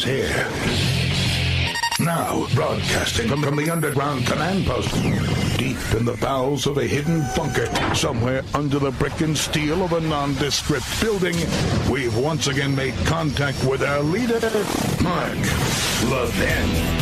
is here. Now, broadcasting from the underground command post, deep in the bowels of a hidden bunker, somewhere under the brick and steel of a nondescript building, we've once again made contact with our leader, Mark Levin.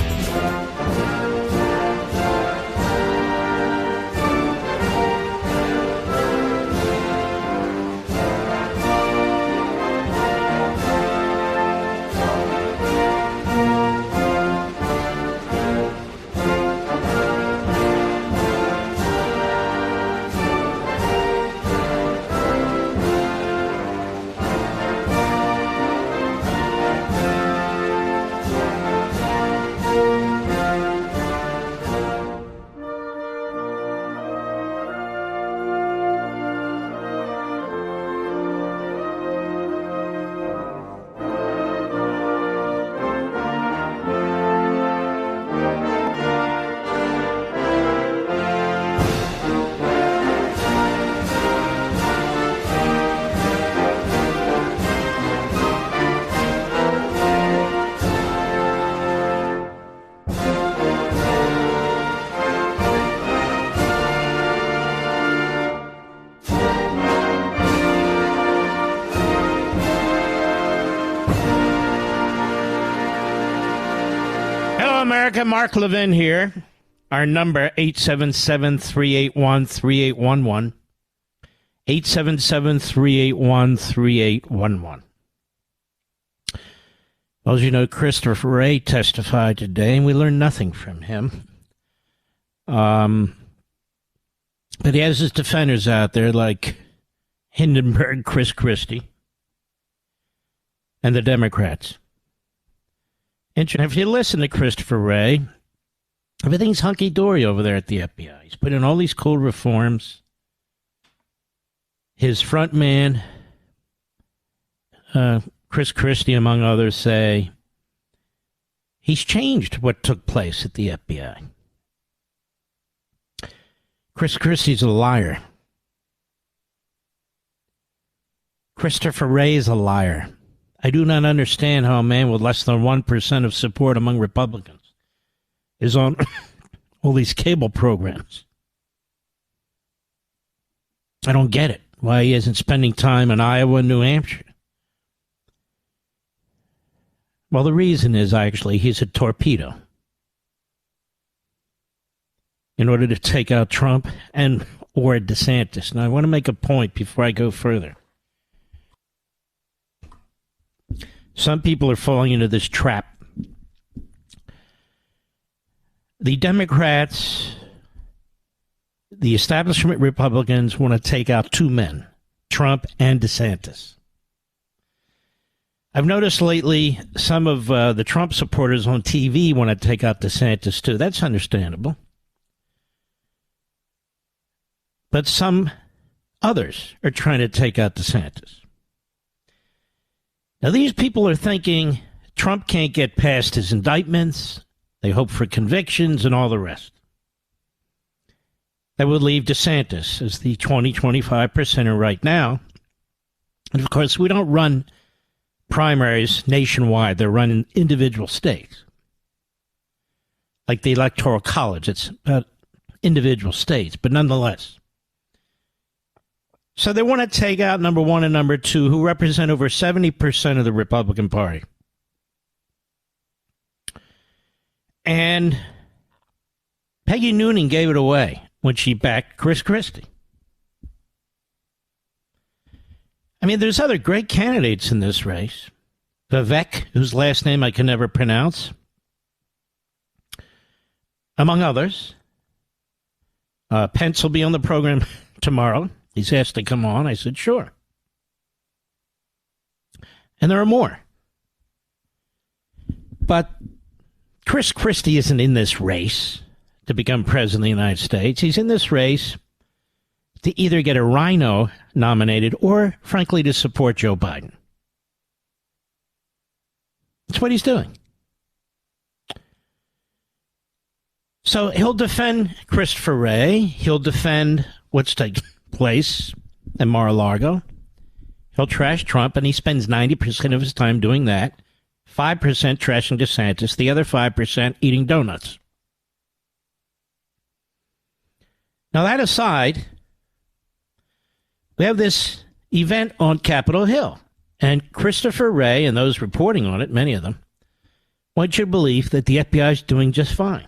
America, Mark Levin here. Our number, 877-381-3811. 877-381-3811. Well, as you know, Christopher Wray testified today, and we learned nothing from him. But he has his defenders out there like Hindenburg, Chris Christie, and the Democrats. And if you listen to Christopher Wray, everything's hunky-dory over there at the FBI. He's put in all these cool reforms. His front man, Chris Christie, among others, say he's changed what took place at the FBI. Chris Christie's a liar. Christopher Wray is a liar. I do not understand how a man with less than 1% of support among Republicans is on all these cable programs. I don't get it. Why he isn't spending time in Iowa and New Hampshire. Well, the reason is actually he's a torpedo. In order to take out Trump and or DeSantis. Now, I want to make a point before I go further. Some people are falling into this trap. The Democrats, the establishment Republicans want to take out two men, Trump and DeSantis. I've noticed lately some of the Trump supporters on TV want to take out DeSantis too. That's understandable. But some others are trying to take out DeSantis. Now, these people are thinking Trump can't get past his indictments. They hope for convictions and all the rest. That would leave DeSantis as the 20-25% right now. And, of course, we don't run primaries nationwide. They're run in individual states. Like the Electoral College. It's about individual states, but nonetheless. So they want to take out number one and number two, who represent over 70% of the Republican Party. And Peggy Noonan gave it away when she backed Chris Christie. I mean, there's other great candidates in this race. Vivek, whose last name I can never pronounce, among others. Pence will be on the program tomorrow. He's asked to come on. I said, sure. And there are more. But Chris Christie isn't in this race to become president of the United States. He's in this race to either get a rhino nominated or, frankly, to support Joe Biden. That's what he's doing. So he'll defend Christopher Wray. He'll defend what's taking place in Mar-a-Lago. He'll trash Trump, and he spends 90% of his time doing that, 5% trashing DeSantis, the other 5% eating donuts. Now, that aside, we have this event on Capitol Hill, and Christopher Wray and those reporting on it, many of them, want you to believe that the FBI is doing just fine.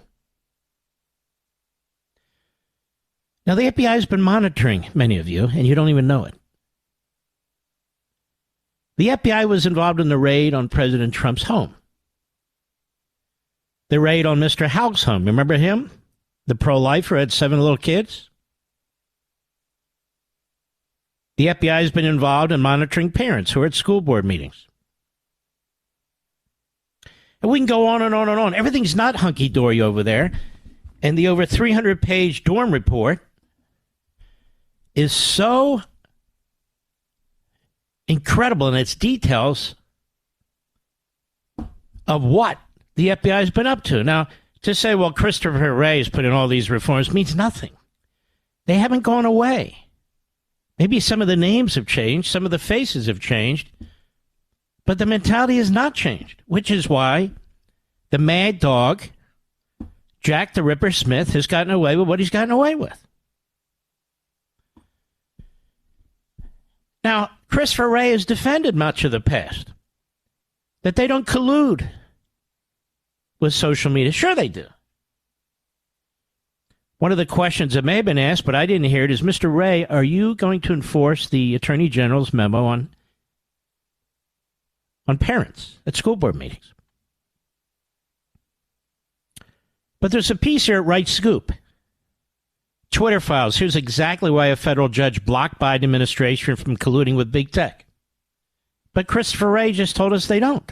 Now, the FBI has been monitoring many of you, and you don't even know it. The FBI was involved in the raid on President Trump's home. The raid on Mr. Houck's home. Remember him? The pro-lifer who had 7 little kids? The FBI has been involved in monitoring parents who are at school board meetings. And we can go on and on and on. Everything's not hunky-dory over there. And the over 300-page dorm report is so incredible in its details of what the FBI has been up to. Now, to say, well, Christopher Wray has put in all these reforms means nothing. They haven't gone away. Maybe some of the names have changed, some of the faces have changed, but the mentality has not changed, which is why the mad dog, Jack the Ripper Smith, has gotten away with what he's gotten away with. Now, Christopher Wray has defended much of the past, that they don't collude with social media. Sure they do. One of the questions that may have been asked, but I didn't hear it, is, Mr. Wray, are you going to enforce the Attorney General's memo on parents at school board meetings? But there's a piece here at Right Scoop. Twitter files. Here's exactly why a federal judge blocked Biden administration from colluding with big tech. But Christopher Wray just told us they don't.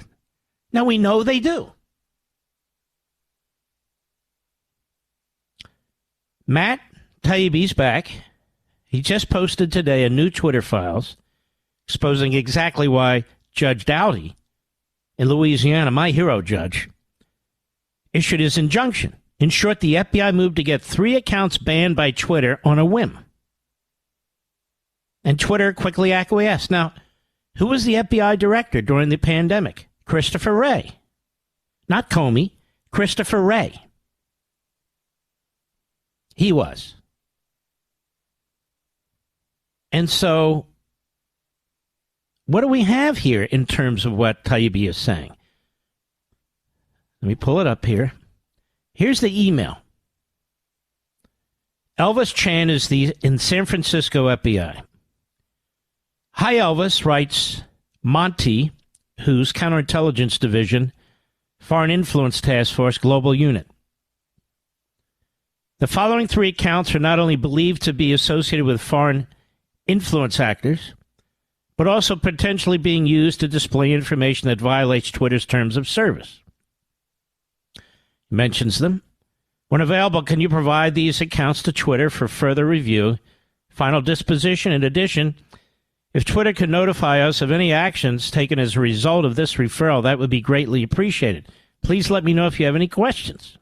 Now we know they do. Matt Taibbi's back. He just posted today a new Twitter files exposing exactly why Judge Doughty in Louisiana, my hero judge, issued his injunction. In short, the FBI moved to get 3 accounts banned by Twitter on a whim. And Twitter quickly acquiesced. Now, who was the FBI director during the pandemic? Christopher Wray. Not Comey, Christopher Wray. He was. And so, what do we have here in terms of what Taibbi is saying? Let me pull it up here. Here's the email. Elvis Chan is in San Francisco FBI. Hi, Elvis, writes Monty, whose counterintelligence division, Foreign Influence Task Force Global Unit. The following 3 accounts are not only believed to be associated with foreign influence actors, but also potentially being used to display information that violates Twitter's terms of service. Mentions them. When available, can you provide these accounts to Twitter for further review, final disposition? In addition, if Twitter could notify us of any actions taken as a result of this referral, that would be greatly appreciated. Please let me know if you have any questions.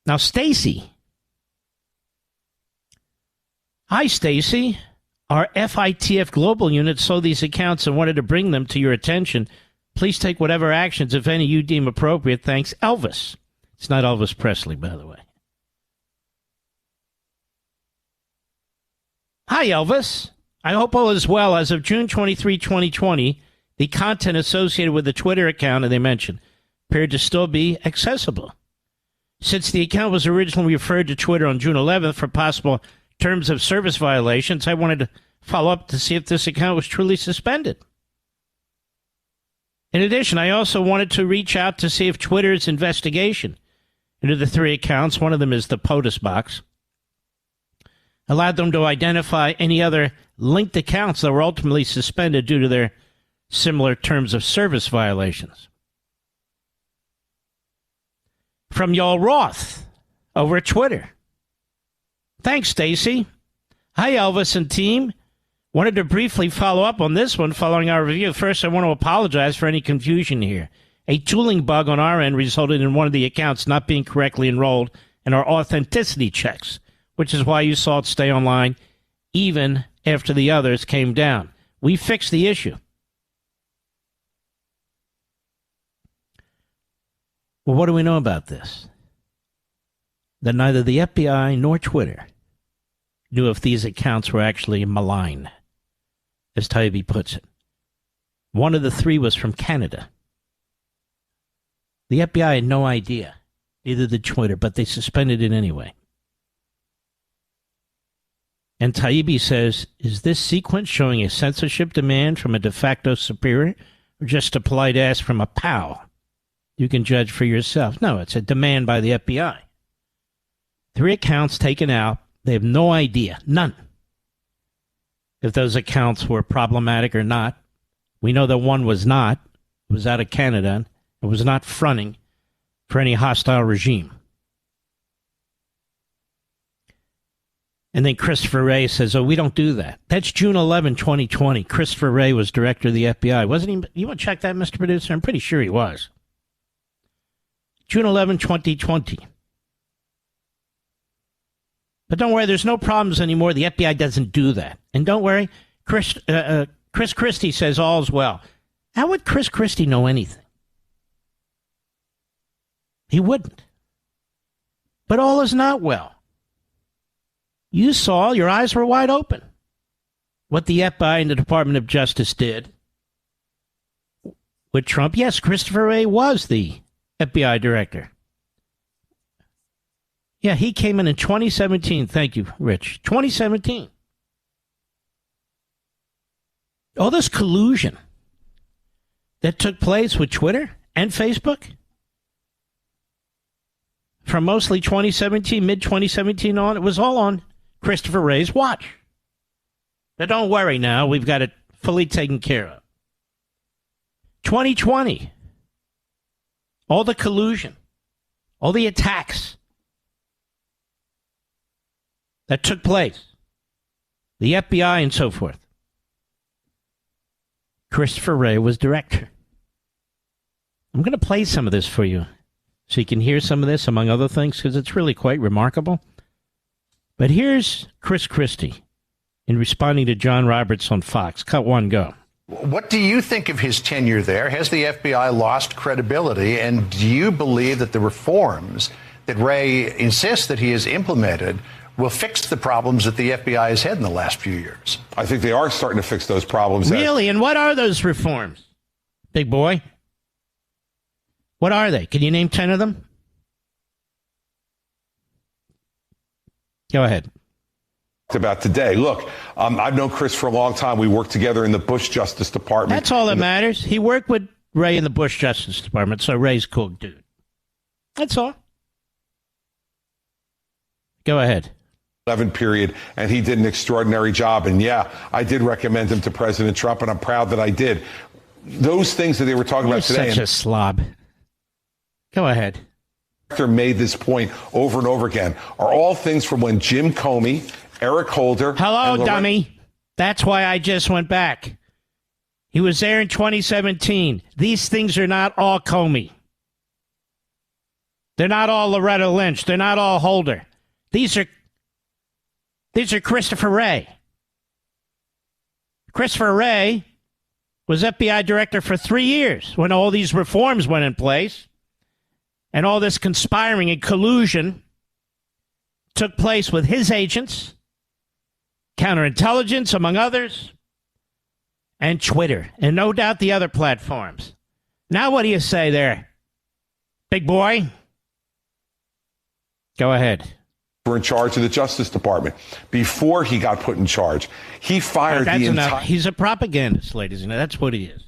Now, Stacy. Hi, Stacy. Our FITF Global Unit saw these accounts and wanted to bring them to your attention. Please take whatever actions, if any, you deem appropriate. Thanks, Elvis. It's not Elvis Presley, by the way. Hi, Elvis. I hope all is well. As of June 23, 2020, the content associated with the Twitter account that they mentioned appeared to still be accessible. Since the account was originally referred to Twitter on June 11th for possible terms of service violations, I wanted to follow up to see if this account was truly suspended. In addition, I also wanted to reach out to see if Twitter's investigation into the 3 accounts, one of them is the POTUS box, allowed them to identify any other linked accounts that were ultimately suspended due to their similar terms of service violations. From Y'all Roth over at Twitter. Thanks, Stacy. Hi, Elvis and team. Wanted to briefly follow up on this one following our review. First, I want to apologize for any confusion here. A tooling bug on our end resulted in one of the accounts not being correctly enrolled in our authenticity checks, which is why you saw it stay online even after the others came down. We fixed the issue. Well, what do we know about this? That neither the FBI nor Twitter knew if these accounts were actually malign, as Taibbi puts it. One of the three was from Canada. The FBI had no idea, neither did Twitter, but they suspended it anyway. And Taibbi says, is this sequence showing a censorship demand from a de facto superior or just a polite ask from a pal? You can judge for yourself. No, it's a demand by the FBI. 3 accounts taken out. They have no idea, none, if those accounts were problematic or not. We know that one was not. It was out of Canada. It was not fronting for any hostile regime. And then Christopher Wray says, oh, we don't do that. That's June 11, 2020. Christopher Wray was director of the FBI. Wasn't he? You want to check that, Mr. Producer? I'm pretty sure he was. June 11, 2020. But don't worry, there's no problems anymore. The FBI doesn't do that. And don't worry, Chris Christie says all's well. How would Chris Christie know anything? He wouldn't. But all is not well. You saw, your eyes were wide open, what the FBI and the Department of Justice did with Trump. Yes, Christopher Wray was the FBI director. Yeah, he came in 2017. Thank you, Rich. 2017. All this collusion that took place with Twitter and Facebook from mostly 2017, mid-2017 on, it was all on Christopher Wray's watch. But don't worry now, we've got it fully taken care of. 2020. All the collusion, all the attacks that took place, the FBI and so forth. Christopher Wray was director. I'm going to play some of this for you so you can hear some of this, among other things, because it's really quite remarkable. But here's Chris Christie in responding to John Roberts on Fox. Cut 1, go. What do you think of his tenure there? Has the FBI lost credibility? And do you believe that the reforms that Wray insists that he has implemented will fix the problems that the FBI has had in the last few years? I think they are starting to fix those problems. Really? And what are those reforms, big boy? What are they? Can you name 10 of them? Go ahead. About today. Look, I've known Chris for a long time. We worked together in the Bush Justice Department. That's all that matters. He worked with Wray in the Bush Justice Department, so Ray's a cool dude. That's all. Go ahead. 11 period, and he did an extraordinary job. And yeah, I did recommend him to President Trump, and I'm proud that I did. Those things that they were talking about today. Such a slob. Go ahead. Made this point over and over again are all things from when Jim Comey, Eric Holder. Hello, dummy. That's why I just went back. He was there in 2017. These things are not all Comey. They're not all Loretta Lynch. They're not all Holder. These are Christopher Wray. Christopher Wray was FBI director for 3 years when all these reforms went in place and all this conspiring and collusion took place with his agents, counterintelligence, among others, and Twitter, and no doubt the other platforms. Now what do you say there, big boy? Go ahead. Were in charge of the Justice Department before he got put in charge. He fired the entire. He's a propagandist, ladies and gentlemen. That's what he is.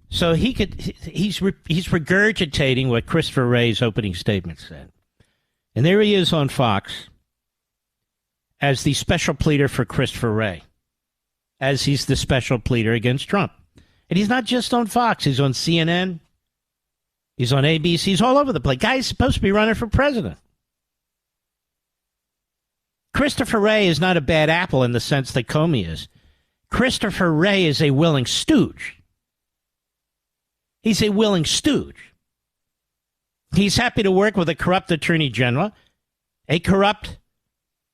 So he's regurgitating what Christopher Wray's opening statement said, and there he is on Fox as the special pleader for Christopher Wray, as he's the special pleader against Trump, and he's not just on Fox. He's on CNN. He's on ABC. He's all over the place. Guy's supposed to be running for president. Christopher Wray is not a bad apple in the sense that Comey is. Christopher Wray is a willing stooge. He's a willing stooge. He's happy to work with a corrupt attorney general, a corrupt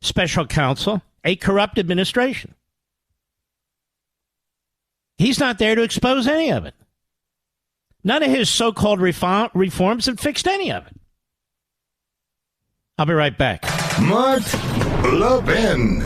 special counsel, a corrupt administration. He's not there to expose any of it. None of his so-called reforms have fixed any of it. I'll be right back. Mark Levin.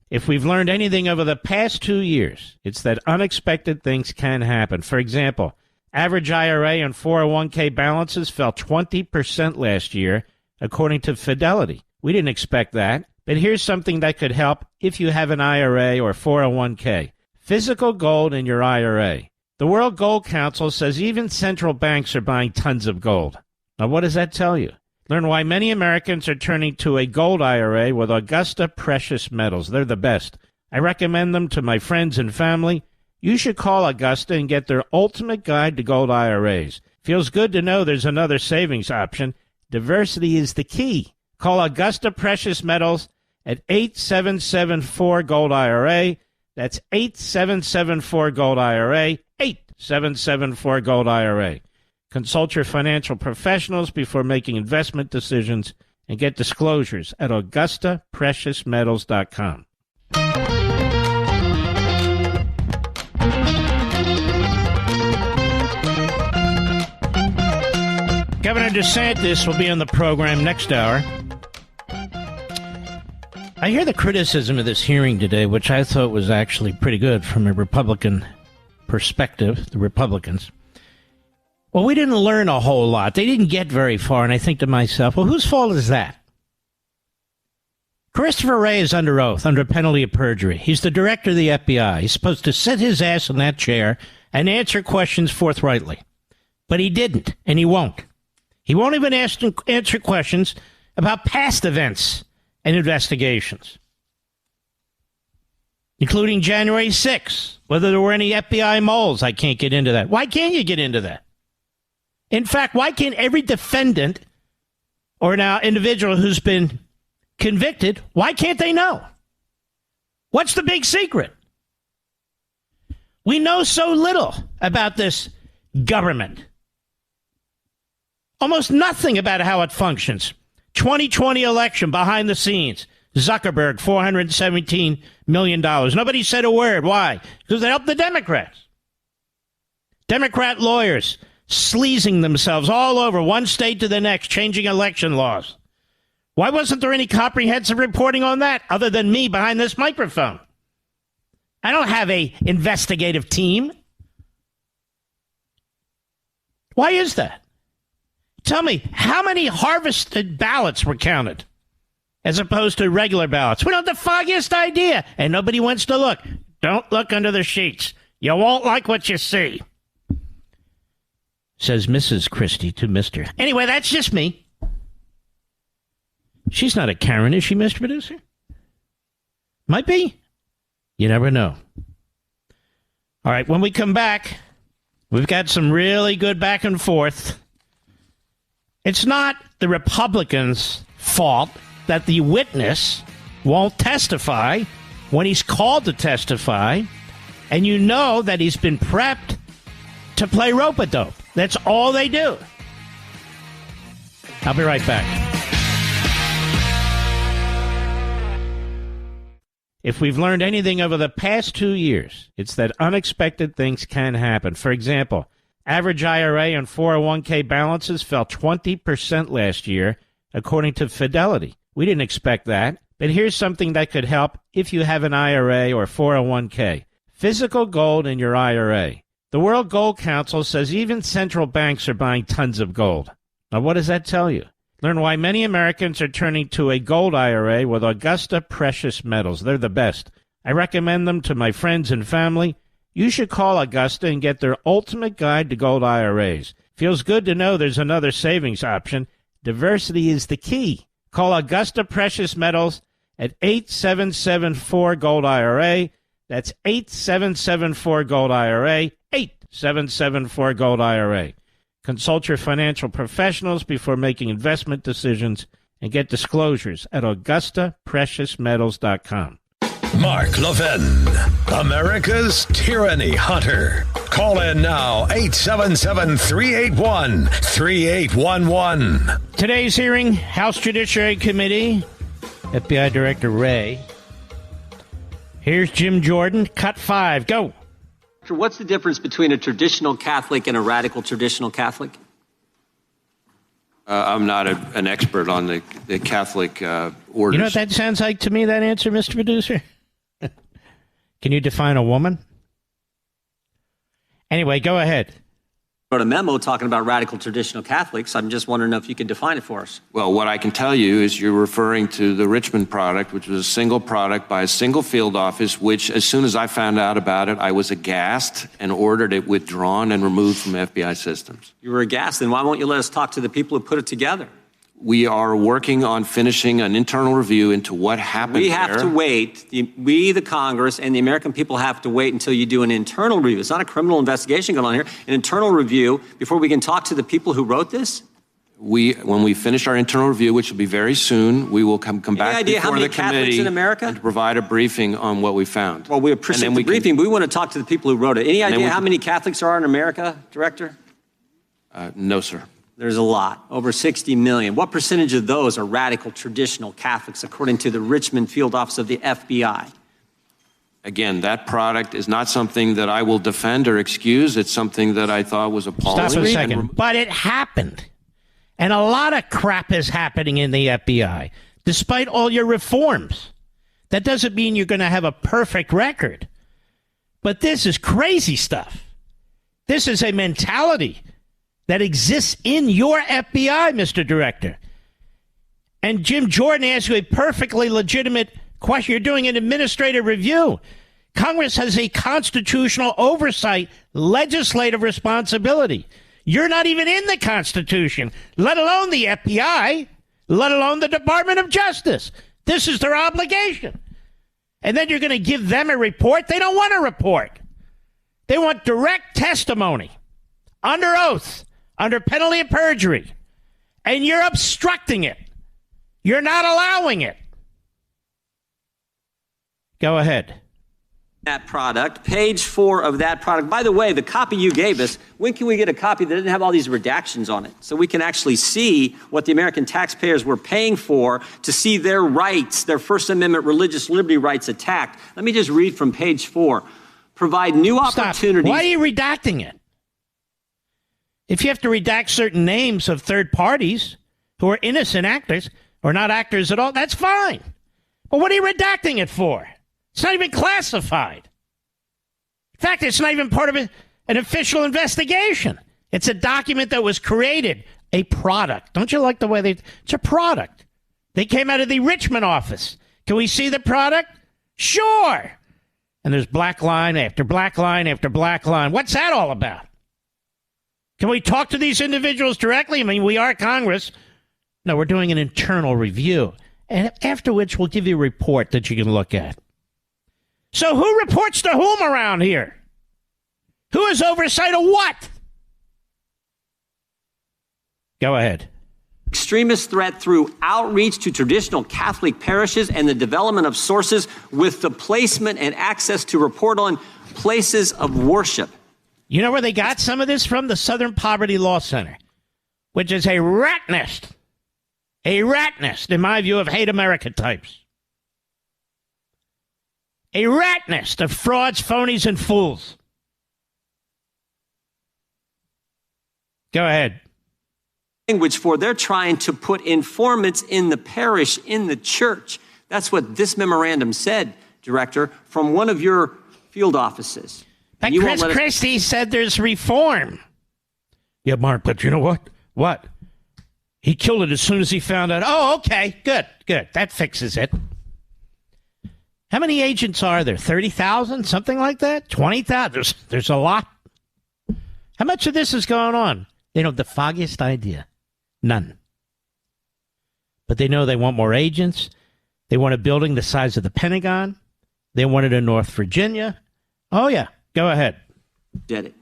If we've learned anything over the past 2 years, it's that unexpected things can happen. For example, average IRA and 401k balances fell 20% last year, according to Fidelity. We didn't expect that, but here's something that could help if you have an IRA or 401k. Physical gold in your IRA. The World Gold Council says even central banks are buying tons of gold. Now, what does that tell you? Learn why many Americans are turning to a gold IRA with Augusta Precious Metals. They're the best. I recommend them to my friends and family. You should call Augusta and get their ultimate guide to gold IRAs. Feels good to know there's another savings option. Diversity is the key. Call Augusta Precious Metals at 8774-GOLD-IRA. That's 8774-GOLD-IRA, 8774-GOLD-IRA. Consult your financial professionals before making investment decisions and get disclosures at AugustaPreciousMetals.com. Governor DeSantis will be on the program next hour. I hear the criticism of this hearing today, which I thought was actually pretty good from a Republican perspective, the Republicans. Well, we didn't learn a whole lot. They didn't get very far, and I think to myself, well, whose fault is that? Christopher Wray is under oath, under penalty of perjury. He's the director of the FBI. He's supposed to sit his ass in that chair and answer questions forthrightly. But he didn't, and he won't. He won't even answer questions about past events and investigations, including January 6th, whether there were any FBI moles. I can't get into that. Why can't you get into that? In fact, why can't every defendant or now individual who's been convicted, why can't they know? What's the big secret? We know so little about this government. Almost nothing about how it functions. 2020 election behind the scenes. Zuckerberg, $417 million. Nobody said a word. Why? Because they helped the Democrats. Democrat lawyers sleazing themselves all over one state to the next, changing election laws. Why wasn't there any comprehensive reporting on that other than me behind this microphone? I don't have a investigative team. Why is that? Tell me, how many harvested ballots were counted as opposed to regular ballots? We don't have the foggiest idea, and nobody wants to look. Don't look under the sheets. You won't like what you see, says Mrs. Christie to Mr. Anyway, that's just me. She's not a Karen, is she, Mr. Producer? Might be. You never know. All right, when we come back, we've got some really good back and forth. It's not the Republicans' fault that the witness won't testify when he's called to testify, and you know that he's been prepped to play rope-a-dope. That's all they do. I'll be right back. If we've learned anything over the past 2 years, it's that unexpected things can happen. For example, average IRA and 401k balances fell 20% last year, according to Fidelity. We didn't expect that, but here's something that could help if you have an IRA or 401k. Physical gold in your IRA. The World Gold Council says even central banks are buying tons of gold. Now, what does that tell you? Learn why many Americans are turning to a gold IRA with Augusta Precious Metals. They're the best. I recommend them to my friends and family. You should call Augusta and get their ultimate guide to gold IRAs. Feels good to know there's another savings option. Diversity is the key. Call Augusta Precious Metals at 8774-GOLD-IRA. That's 8774-GOLD-IRA, 8774-GOLD-IRA. Consult your financial professionals before making investment decisions and get disclosures at AugustaPreciousMetals.com. Mark Levin, America's Tyranny Hunter. Call in now, 877-381-3811. Today's hearing, House Judiciary Committee FBI Director Wray. Here's Jim Jordan, cut 5, go. What's the difference between a traditional Catholic and a radical traditional Catholic? I'm not an expert on the Catholic orders. You know what that sounds like to me, that answer, Mr. Producer? Can you define a woman? Anyway, go ahead. Wrote a memo talking about radical traditional Catholics. I'm just wondering if you could define it for us. Well, what I can tell you is you're referring to the Richmond product, which was a single product by a single field office, which as soon as I found out about it, I was aghast and ordered it withdrawn and removed from FBI systems. You were aghast, then why won't you let us talk to the people who put it together? We are working on finishing an internal review into what happened We have there. to wait. We, the Congress, and the American people have to wait until you do an internal review. It's not a criminal investigation going on here. An internal review before we can talk to the people who wrote this? When we finish our internal review, which will be very soon, we will come back idea how before many the Catholics committee in America? and to provide a briefing on what we found. Well, we appreciate the briefing, but we want to talk to the people who wrote it. Any idea how many Catholics there are in America, Director? No, sir. There's a lot, over 60 million. What percentage of those are radical traditional Catholics, according to the Richmond field office of the FBI? Again, that product is not something that I will defend or excuse. It's something that I thought was appalling. Stop a second. But it happened. And a lot of crap is happening in the FBI, despite all your reforms. That doesn't mean you're going to have a perfect record. But this is crazy stuff. This is a mentality that exists in your FBI, Mr. Director. And Jim Jordan asked you a perfectly legitimate question. You're doing an administrative review. Congress has a constitutional oversight, legislative responsibility. You're not even in the Constitution, let alone the FBI, let alone the Department of Justice. This is their obligation. And then you're going to give them a report? They don't want a report. They want direct testimony, under oath, under penalty of perjury, and you're obstructing it. You're not allowing it. Go ahead. That product, page 4 of that product. By the way, the copy you gave us, when can we get a copy that didn't have all these redactions on it so we can actually see what the American taxpayers were paying for to see their rights, their First Amendment religious liberty rights attacked? Let me just read from page 4. Provide new opportunities. Why are you redacting it? If you have to redact certain names of third parties who are innocent actors or not actors at all, that's fine. But what are you redacting it for? It's not even classified. In fact, it's not even part of an official investigation. It's a document that was created, a product. Don't you like the way it's a product? They came out of the Richmond office. Can we see the product? Sure. And there's black line after black line after black line. What's that all about? Can we talk to these individuals directly? I mean, we are Congress. No, we're doing an internal review. And after which we'll give you a report that you can look at. So who reports to whom around here? Who has oversight of what? Go ahead. Extremist threat through outreach to traditional Catholic parishes and the development of sources with the placement and access to report on places of worship. You know where they got some of this from? The Southern Poverty Law Center, which is a rat nest, in my view, of hate America types. A rat nest of frauds, phonies, and fools. Go ahead. Language for they're trying to put informants in the parish, in the church. That's what this memorandum said, Director, from one of your field offices. But Chris Christie said there's reform. Yeah, Mark, but you know what? What? He killed it as soon as he found out. Oh, okay, good. That fixes it. How many agents are there? 30,000? Something like that? 20,000? There's a lot. How much of this is going on? They don't have the foggiest idea. None. But they know they want more agents. They want a building the size of the Pentagon. They want it in North Virginia. Oh, yeah. Go ahead. Did it.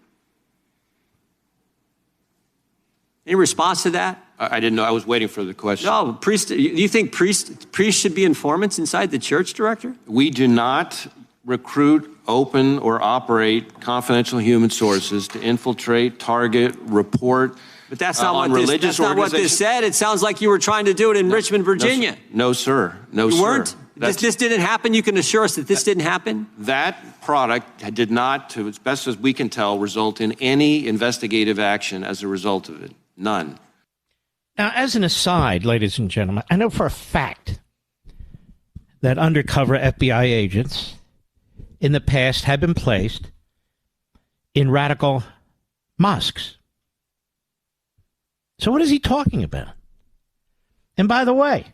In response to that? I didn't know. I was waiting for the question. No, priests. You think priests should be informants inside the church, Director? We do not recruit, open, or operate confidential human sources to infiltrate, target, report But that's not on what this, religious that's not what this said. It sounds like you were trying to do it in Richmond, Virginia. No, sir. No, you sir. weren't? This didn't happen? You can assure us that this didn't happen? That product did not, to as best as we can tell, result in any investigative action as a result of it. None. Now, as an aside, ladies and gentlemen, I know for a fact that undercover FBI agents in the past have been placed in radical mosques. So what is he talking about? And by the way,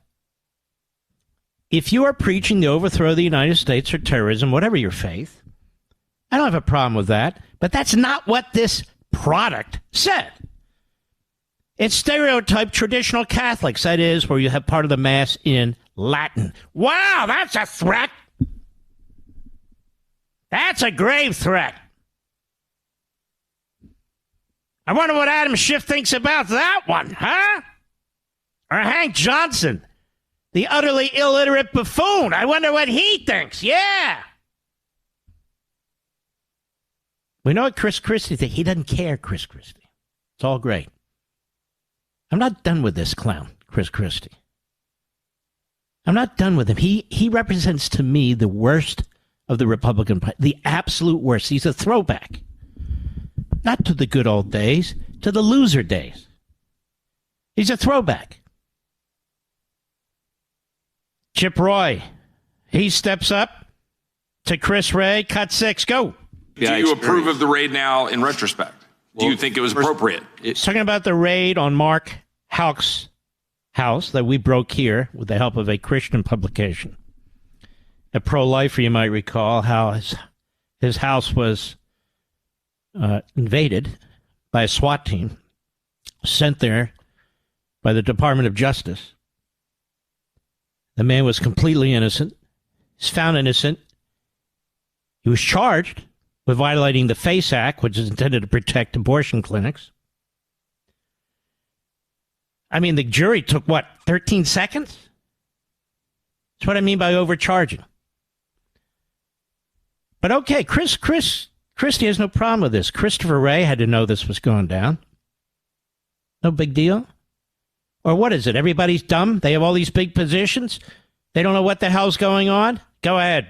if you are preaching the overthrow of the United States or terrorism, whatever your faith, I don't have a problem with that, but that's not what this product said. It's stereotyped traditional Catholics, that is, where you have part of the Mass in Latin. Wow, that's a threat. That's a grave threat. I wonder what Adam Schiff thinks about that one, huh? Or Hank Johnson, the utterly illiterate buffoon. I wonder what he thinks. Yeah. We know what Chris Christie thinks. He doesn't care, Chris Christie. It's all great. I'm not done with this clown, Chris Christie. I'm not done with him. He represents to me the worst of the Republican Party, the absolute worst. He's a throwback. Not to the good old days, to the loser days. He's a throwback. Chip Roy, he steps up to Chris Wray, cut 6, go. Do you approve of the raid now in retrospect? Do you think it was appropriate? It's talking about the raid on Mark Houck's house that we broke here with the help of a Christian publication. A pro-lifer, you might recall, how his house was invaded by a SWAT team sent there by the Department of Justice. The man was completely innocent. He's found innocent. He was charged with violating the FACE Act, which is intended to protect abortion clinics. I mean, the jury took, 13 seconds? That's what I mean by overcharging. But okay, Christie has no problem with this. Christopher Wray had to know this was going down. No big deal. Or what is it? Everybody's dumb? They have all these big positions? They don't know what the hell's going on? Go ahead.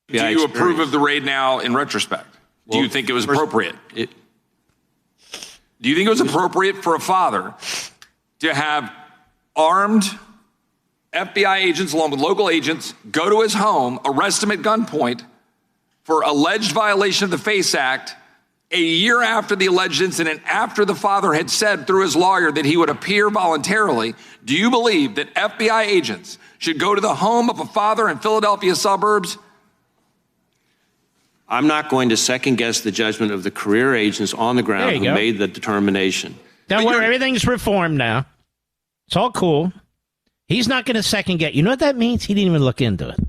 Do you approve of the raid now in retrospect? Do you think it was appropriate? Do you think it was appropriate for a father to have armed FBI agents along with local agents go to his home, arrest him at gunpoint for alleged violation of the FACE Act a year after the alleged incident, after the father had said through his lawyer that he would appear voluntarily? Do you believe that FBI agents should go to the home of a father in Philadelphia suburbs? I'm not going to second guess the judgment of the career agents on the ground who made the determination. Don't worry, everything's reformed now. It's all cool. He's not going to second guess. You know what that means? He didn't even look into it.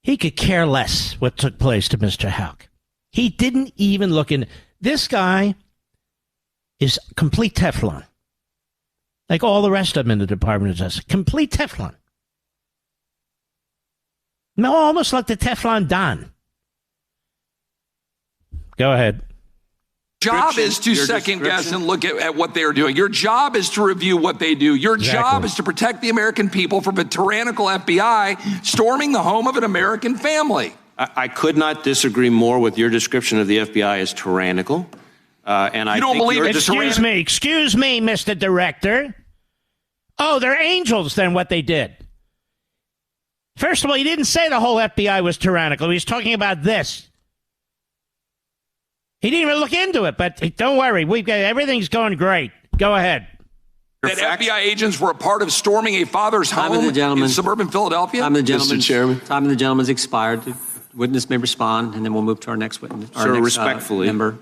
He could care less what took place to Mr. Houck. He didn't even look in. This guy is complete Teflon. Like all the rest of them in the Department of Justice. Complete Teflon. No, almost like the Teflon Don. Go ahead. Job is to second guess and look at what they are doing. Your job is to review what they do. Your job is to protect the American people from a tyrannical FBI storming the home of an American family. I could not disagree more with your description of the FBI as tyrannical. And I don't believe it's excuse me, Mr. Director. Oh, they're angels then, what they did. First of all, he didn't say the whole FBI was tyrannical. He was talking about this. He didn't even look into it, but don't worry. Everything's going great. Go ahead. That FBI agents were a part of storming a father's home in suburban Philadelphia? Mr. Chairman. Time of the gentleman's expired. The witness may respond, and then we'll move to our next witness. Sir, respectfully, member.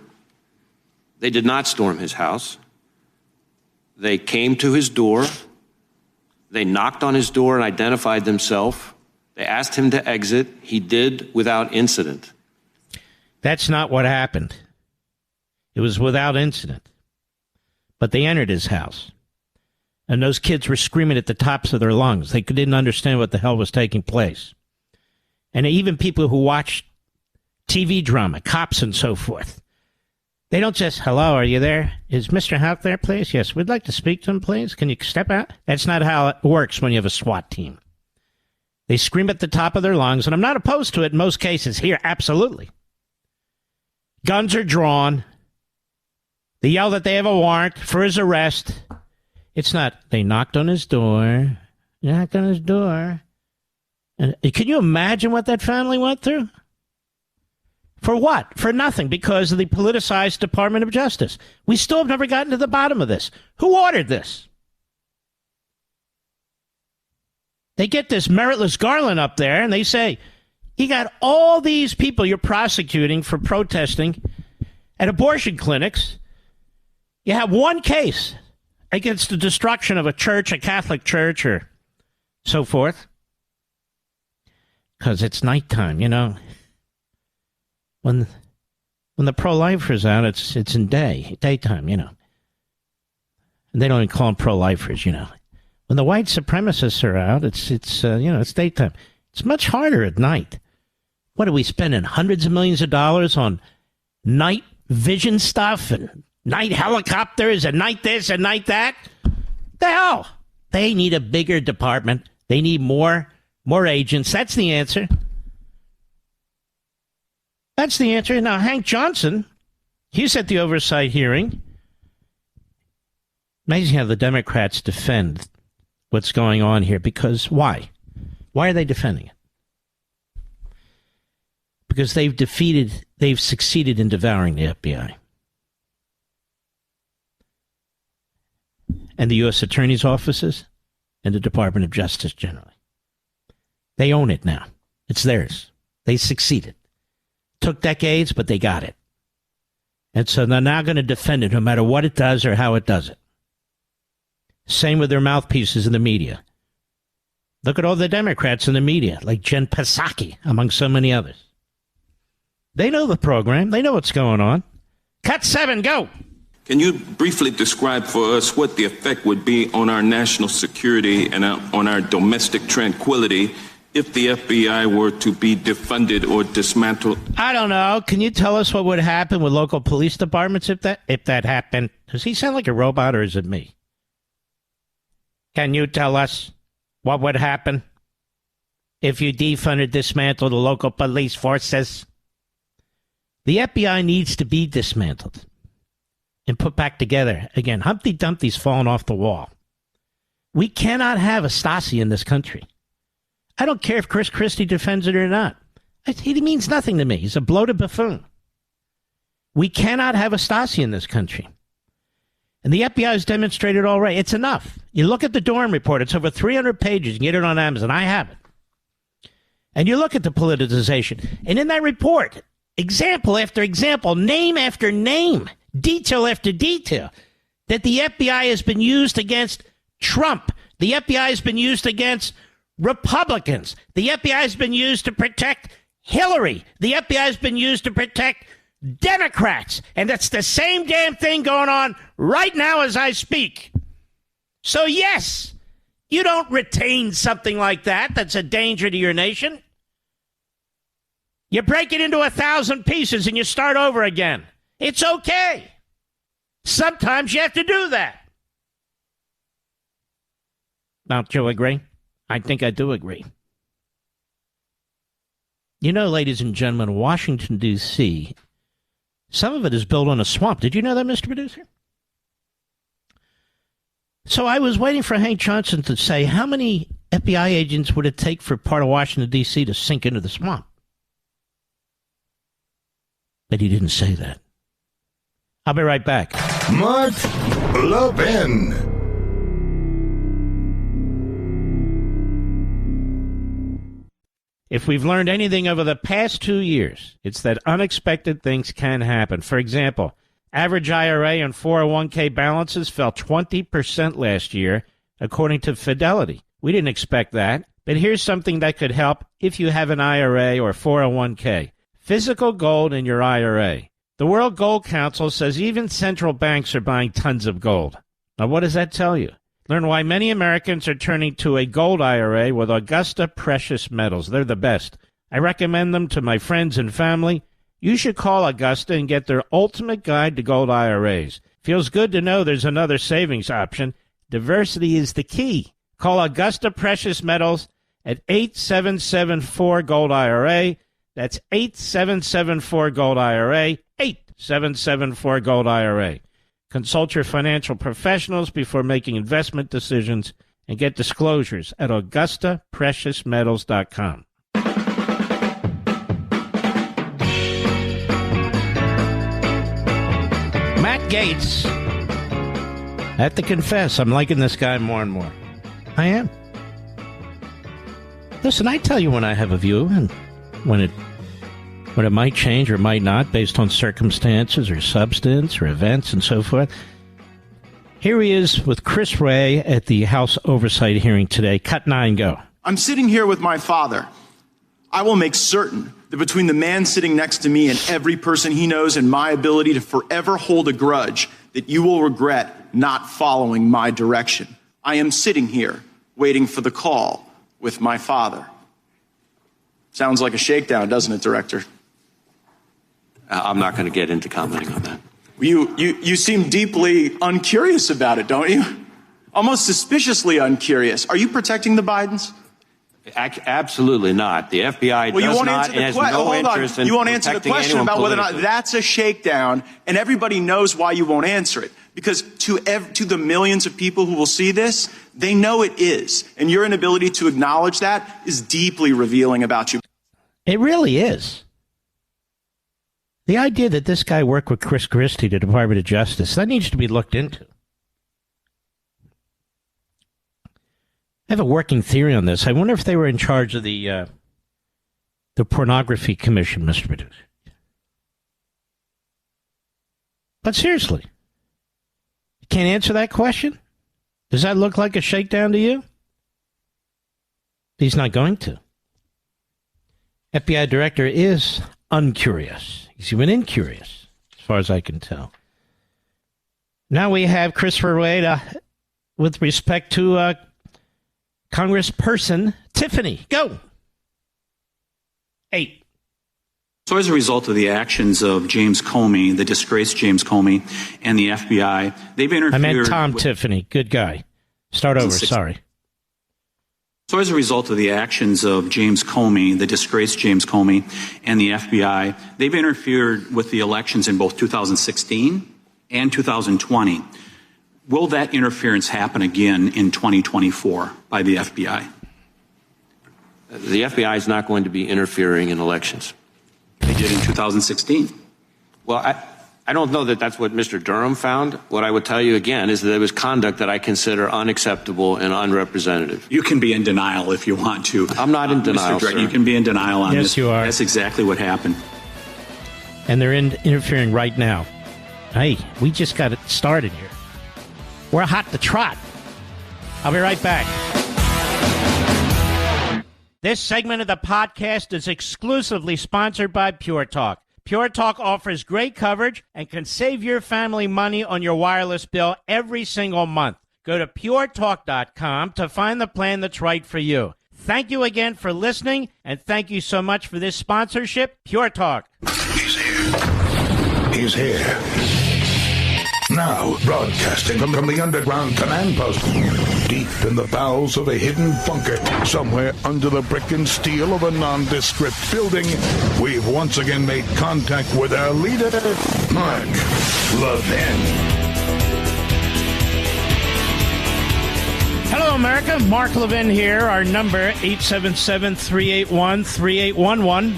They did not storm his house. They came to his door. They knocked on his door and identified themselves. They asked him to exit. He did without incident. That's not what happened. It was without incident. But they entered his house. And those kids were screaming at the tops of their lungs. They didn't understand what the hell was taking place. And even people who watched TV drama, cops and so forth, They don't just, hello, are you there? Is Mr. Houck there, please? Yes, we'd like to speak to him, please. Can you step out? That's not how it works when you have a SWAT team. They scream at the top of their lungs, and I'm not opposed to it in most cases. Here, absolutely. Guns are drawn. They yell that they have a warrant for his arrest. It's not, they knocked on his door. Knocked on his door. And can you imagine what that family went through? For what? For nothing, because of the politicized Department of Justice. We still have never gotten to the bottom of this. Who ordered this? They get this meritless Garland up there, and they say, you got all these people you're prosecuting for protesting at abortion clinics. You have one case against the destruction of a church, a Catholic church, or so forth. Because it's nighttime, you know. When the pro-lifers out, it's in daytime, you know. And they don't even call them pro-lifers, you know. When the white supremacists are out, it's daytime. It's much harder at night. What are we spending hundreds of millions of dollars on night vision stuff and night helicopters and night this and night that? The hell? They need a bigger department. They need more agents. That's the answer. That's the answer. Now, Hank Johnson, he's at the oversight hearing. Amazing how the Democrats defend what's going on here. Because why? Why are they defending it? Because they've succeeded in devouring the FBI. And the U.S. Attorney's offices and the Department of Justice generally. They own it now. It's theirs. They succeeded. Took decades, but they got it. And so they're now going to defend it no matter what it does or how it does it. Same with their mouthpieces in the media. Look at all the Democrats in the media, like Jen Psaki, among so many others. They know the program. They know what's going on. Cut 7, go. Can you briefly describe for us what the effect would be on our national security and on our domestic tranquility if the FBI were to be defunded or dismantled? I don't know. Can you tell us what would happen with local police departments if that happened? Does he sound like a robot or is it me? Can you tell us what would happen if you defunded, dismantled the local police forces? The FBI needs to be dismantled and put back together. Again, Humpty Dumpty's fallen off the wall. We cannot have a Stasi in this country. I don't care if Chris Christie defends it or not. He means nothing to me. He's a bloated buffoon. We cannot have a Stasi in this country. And the FBI has demonstrated already. It's enough. You look at the Dorn report. It's over 300 pages. You can get it on Amazon. I have it. And you look at the politicization. And in that report, example after example, name after name, detail after detail, that the FBI has been used against Trump. The FBI has been used against Republicans. The FBI has been used to protect Hillary. The FBI has been used to protect Democrats. And that's the same damn thing going on right now as I speak. So yes, you don't retain something like that. That's a danger to your nation. You break it into 1,000 pieces and you start over again. It's okay. Sometimes you have to do that. Don't you agree? I think I do agree. You know, ladies and gentlemen, Washington, D.C., some of it is built on a swamp. Did you know that, Mr. Producer? So I was waiting for Hank Johnson to say how many FBI agents would it take for part of Washington, D.C. to sink into the swamp? But he didn't say that. I'll be right back. Mark Levin. If we've learned anything over the past 2 years, it's that unexpected things can happen. For example, average IRA and 401k balances fell 20% last year, according to Fidelity. We didn't expect that, but here's something that could help if you have an IRA or 401k. Physical gold in your IRA. The World Gold Council says even central banks are buying tons of gold. Now, what does that tell you? Learn why many Americans are turning to a gold IRA with Augusta Precious Metals. They're the best. I recommend them to my friends and family. You should call Augusta and get their ultimate guide to gold IRAs. Feels good to know there's another savings option. Diversity is the key. Call Augusta Precious Metals at 8774-GOLD-IRA. That's 8774-GOLD-IRA, 8774-GOLD-IRA. Consult your financial professionals before making investment decisions and get disclosures at AugustaPreciousMetals.com. Matt Gaetz. I have to confess, I'm liking this guy more and more. I am. Listen, I tell you when I have a view and when it might change or might not based on circumstances or substance or events and so forth. Here he is with Chris Wray at the House Oversight hearing today. Cut 9, go. I'm sitting here with my father. I will make certain that between the man sitting next to me and every person he knows and my ability to forever hold a grudge, that you will regret not following my direction. I am sitting here waiting for the call with my father. Sounds like a shakedown, doesn't it, Director? I'm not going to get into commenting on that. You seem deeply uncurious about it, don't you? Almost suspiciously uncurious. Are you protecting the Bidens? Absolutely not. The FBI does not and has no interest in you won't answer the question about whether or not that's a shakedown, and everybody knows why you won't answer it. Because to the millions of people who will see this, they know it is. And your inability to acknowledge that is deeply revealing about you. It really is. The idea that this guy worked with Chris Christie, the Department of Justice, that needs to be looked into. I have a working theory on this. I wonder if they were in charge of the Pornography Commission, Mr. Producer. But seriously, you can't answer that question? Does that look like a shakedown to you? He's not going to. FBI director is uncurious. He's even incurious, as far as I can tell. Now we have Christopher Wade with respect to Congressperson Tiffany. Go. 8. So as a result of the actions of James Comey, the disgraced James Comey, and the FBI, they've interfered... I meant Tom Tiffany. Good guy. Start over. Sorry. So as a result of the actions of James Comey, the disgraced James Comey, and the FBI, they've interfered with the elections in both 2016 and 2020. Will that interference happen again in 2024 by the FBI? The FBI is not going to be interfering in elections. They did in 2016. Well, I don't know that that's what Mr. Durham found. What I would tell you again is that there was conduct that I consider unacceptable and unrepresentative. You can be in denial if you want to. I'm not in denial, Mr. Director, sir. You can be in denial on this. Yes, you are. That's exactly what happened. And they're interfering right now. Hey, we just got it started here. We're hot to trot. I'll be right back. This segment of the podcast is exclusively sponsored by Pure Talk. Pure Talk offers great coverage and can save your family money on your wireless bill every single month. Go to puretalk.com to find the plan that's right for you. Thank you again for listening, and thank you so much for this sponsorship, Pure Talk. He's here. He's here. Now, broadcasting from the underground command post, deep in the bowels of a hidden bunker, somewhere under the brick and steel of a nondescript building, we've once again made contact with our leader, Mark Levin. Hello, America. Mark Levin here. Our number, 877-381-3811.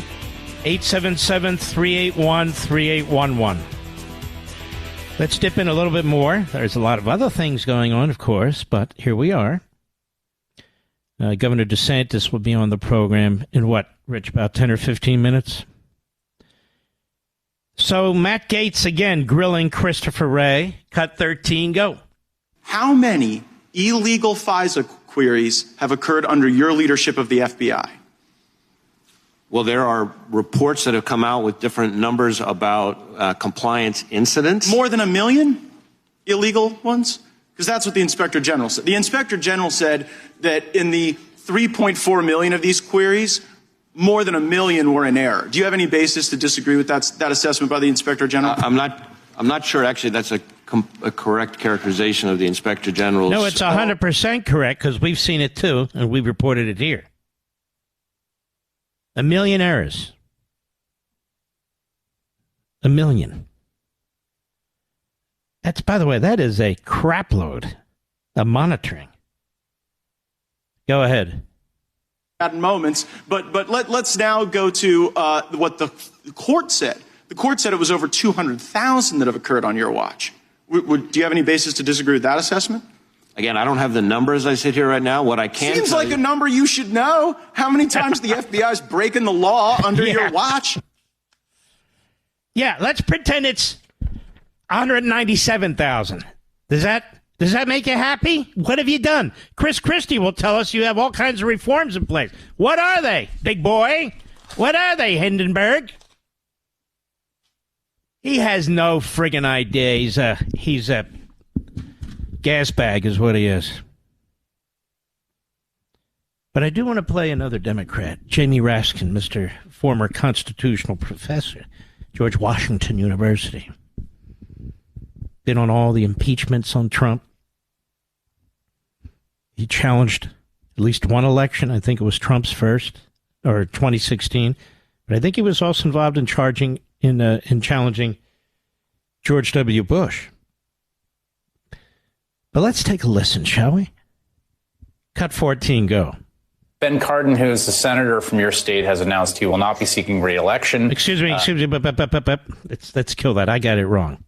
877-381-3811. Let's dip in a little bit more. There's a lot of other things going on, of course, but here we are. Governor DeSantis will be on the program in what, Rich, about 10 or 15 minutes? So Matt Gaetz, again, grilling Christopher Wray. Cut 13, go. How many illegal FISA queries have occurred under your leadership of the FBI? Well, there are reports that have come out with different numbers about compliance incidents. More than 1 million illegal ones? Because that's what the Inspector General said. The Inspector General said that in the 3.4 million of these queries, more than 1 million were in error. Do you have any basis to disagree with that assessment by the Inspector General? I'm not sure. Actually, that's a correct characterization of the Inspector General's. No, it's 100% correct because we've seen it too, and we've reported it here. 1 million errors. 1 million. That's, by the way, that is a crap load of monitoring. Go ahead. At moments, but let's now go to what the court said. The court said it was over 200,000 that have occurred on your watch. Do you have any basis to disagree with that assessment? Again, I don't have the number as I sit here right now. What I can Seems like a number you should know. How many times the FBI is breaking the law under your watch? Yeah, let's pretend it's 197,000. Does that make you happy? What have you done? Chris Christie will tell us you have all kinds of reforms in place. What are they, big boy? What are they, Hindenburg? He has no friggin' idea. He's a gas bag is what he is. But I do want to play another Democrat, Jamie Raskin, Mr. former constitutional professor, George Washington University. Been on all the impeachments on Trump. He challenged at least one election. I think it was Trump's first, or 2016. But I think he was also involved in challenging George W. Bush. But let's take a listen, shall we? Cut 14, go. Ben Cardin, who is the senator from your state, has announced he will not be seeking re-election. Excuse me. Let's kill that. I got it wrong.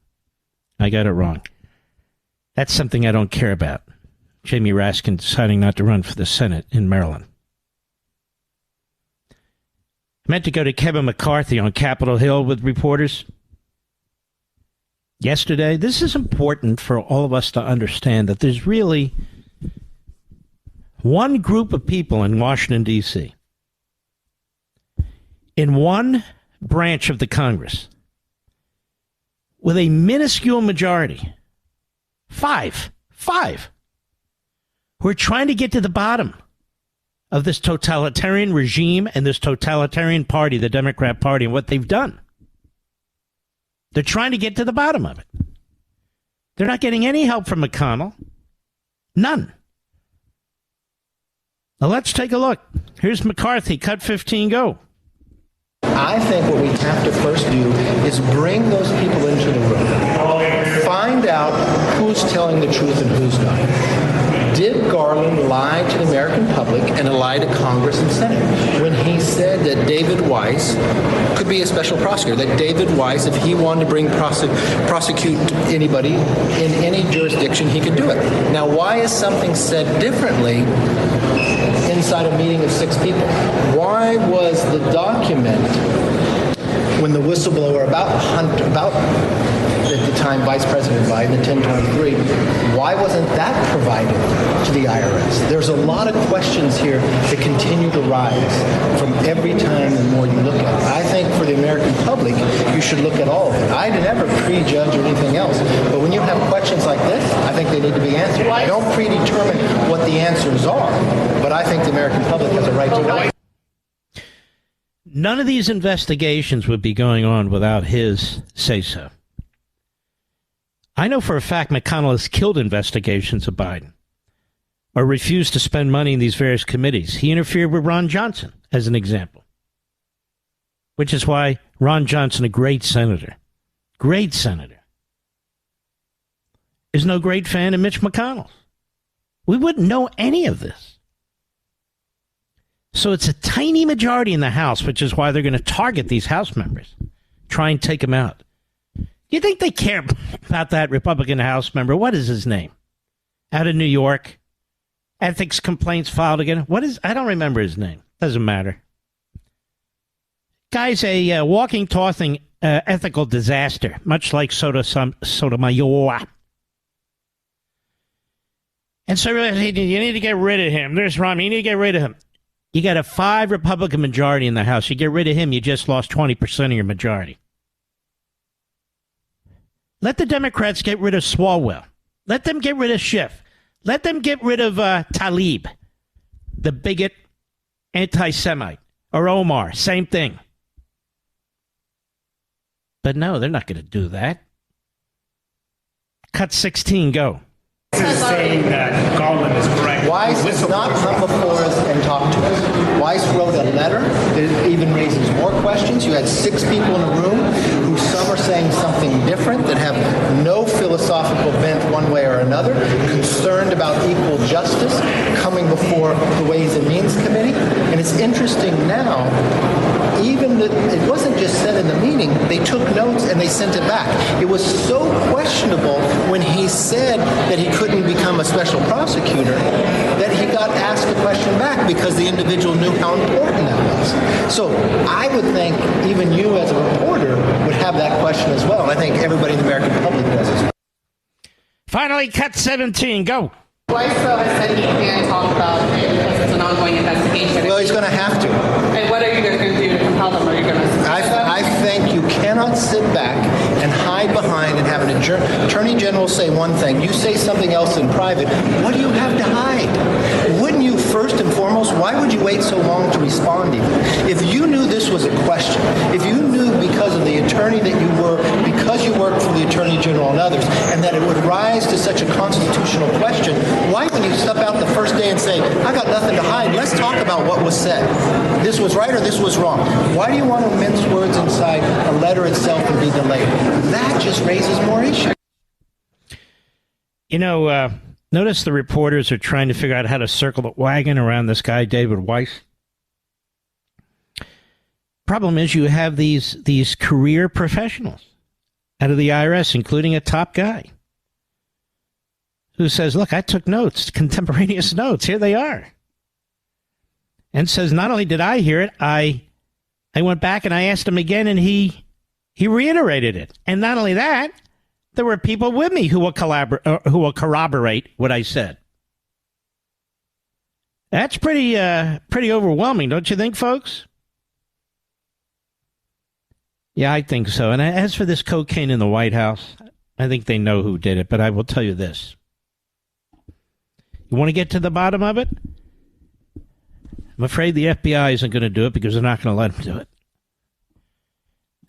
That's something I don't care about. Jamie Raskin deciding not to run for the Senate in Maryland. I meant to go to Kevin McCarthy on Capitol Hill with reporters yesterday. This is important for all of us to understand that there's really one group of people in Washington, D.C., in one branch of the Congress, with a minuscule majority, five, who are trying to get to the bottom of this totalitarian regime and this totalitarian party, the Democrat Party, and what they've done. They're trying to get to the bottom of it. They're not getting any help from McConnell. None. Now let's take a look. Here's McCarthy, cut 15, go. I think what we have to first do is bring those people into the room. Find out who's telling the truth and who's not. Did Garland lie to the American public and lie to Congress and Senate when he said that David Weiss could be a special prosecutor, that David Weiss, if he wanted to prosecute anybody in any jurisdiction, he could do it? Now, why is something said differently inside a meeting of 6 people? Why was the document, when the whistleblower about at the time Vice President Biden, the 1023, why wasn't that provided to the IRS? There's a lot of questions here that continue to rise from every time the more you look at it. I think for the American public, you should look at all of it. I never prejudge or anything else, but when you have questions like this, I think they need to be answered. I don't predetermine what the answers are, but I think the American public has a right to know. None of these investigations would be going on without his say-so. I know for a fact McConnell has killed investigations of Biden or refused to spend money in these various committees. He interfered with Ron Johnson, as an example, which is why Ron Johnson, a great senator, is no great fan of Mitch McConnell. We wouldn't know any of this. So it's a tiny majority in the House, which is why they're going to target these House members, try and take them out. You think they care about that Republican House member? What is his name? Out of New York. Ethics complaints filed again. I don't remember his name. Doesn't matter. Guy's a walking, talking ethical disaster, much like Sotomayor. And so you need to get rid of him. There's Romney. You need to get rid of him. You got a 5 Republican majority in the House. You get rid of him, you just lost 20% of your majority. Let the Democrats get rid of Swalwell. Let them get rid of Schiff. Let them get rid of Tlaib, the bigot, anti-Semite. Or Omar, same thing. But no, they're not going to do that. Cut 16, go. Is saying that Garland is correct. Weiss has not come before us and talked to us. Weiss wrote a letter that even raises more questions. You had 6 people in a room who some are saying something different that have no philosophical bent one way or another, concerned about equal justice, coming before the Ways and Means Committee. And it's interesting now, even that it wasn't just said in the meeting, they took notes and they sent it back. It was so questionable when he said that he couldn't become a special prosecutor that he got asked the question back because the individual knew how important that was. So I would think even you as a reporter would have that question as well. And I think everybody in the American public does as well. Finally, cut 17, go. Weiss has said he can't talk about it because it's an ongoing investigation. Well, he's going to have to. And what are you guys going to do to compel them? Are you going to... I think you cannot sit back and hide behind and have an attorney general say one thing. You say something else in private. What do you have to hide? Wouldn't you, first and foremost, why would you wait so long to respond even? If you knew this was a question, if you knew because of the attorney that you were, because you worked for the attorney general and others, and that it would rise to such a constitutional question, why would you step out the first day and say, I got nothing to hide, let's talk about what was said. This was right or this was wrong. Why do you want to mince words inside a letter itself and be delayed? That just raises more issues. You know, notice the reporters are trying to figure out how to circle the wagon around this guy, David Weiss. Problem is you have these career professionals out of the IRS, including a top guy, who says, look, I took notes, contemporaneous notes. Here they are. And says, not only did I hear it, I went back and I asked him again, and he reiterated it. And not only that, there were people with me who will corroborate what I said. That's pretty overwhelming, don't you think, folks? Yeah, I think so. And as for this cocaine in the White House, I think they know who did it, but I will tell you this. You want to get to the bottom of it? I'm afraid the FBI isn't going to do it because they're not going to let them do it.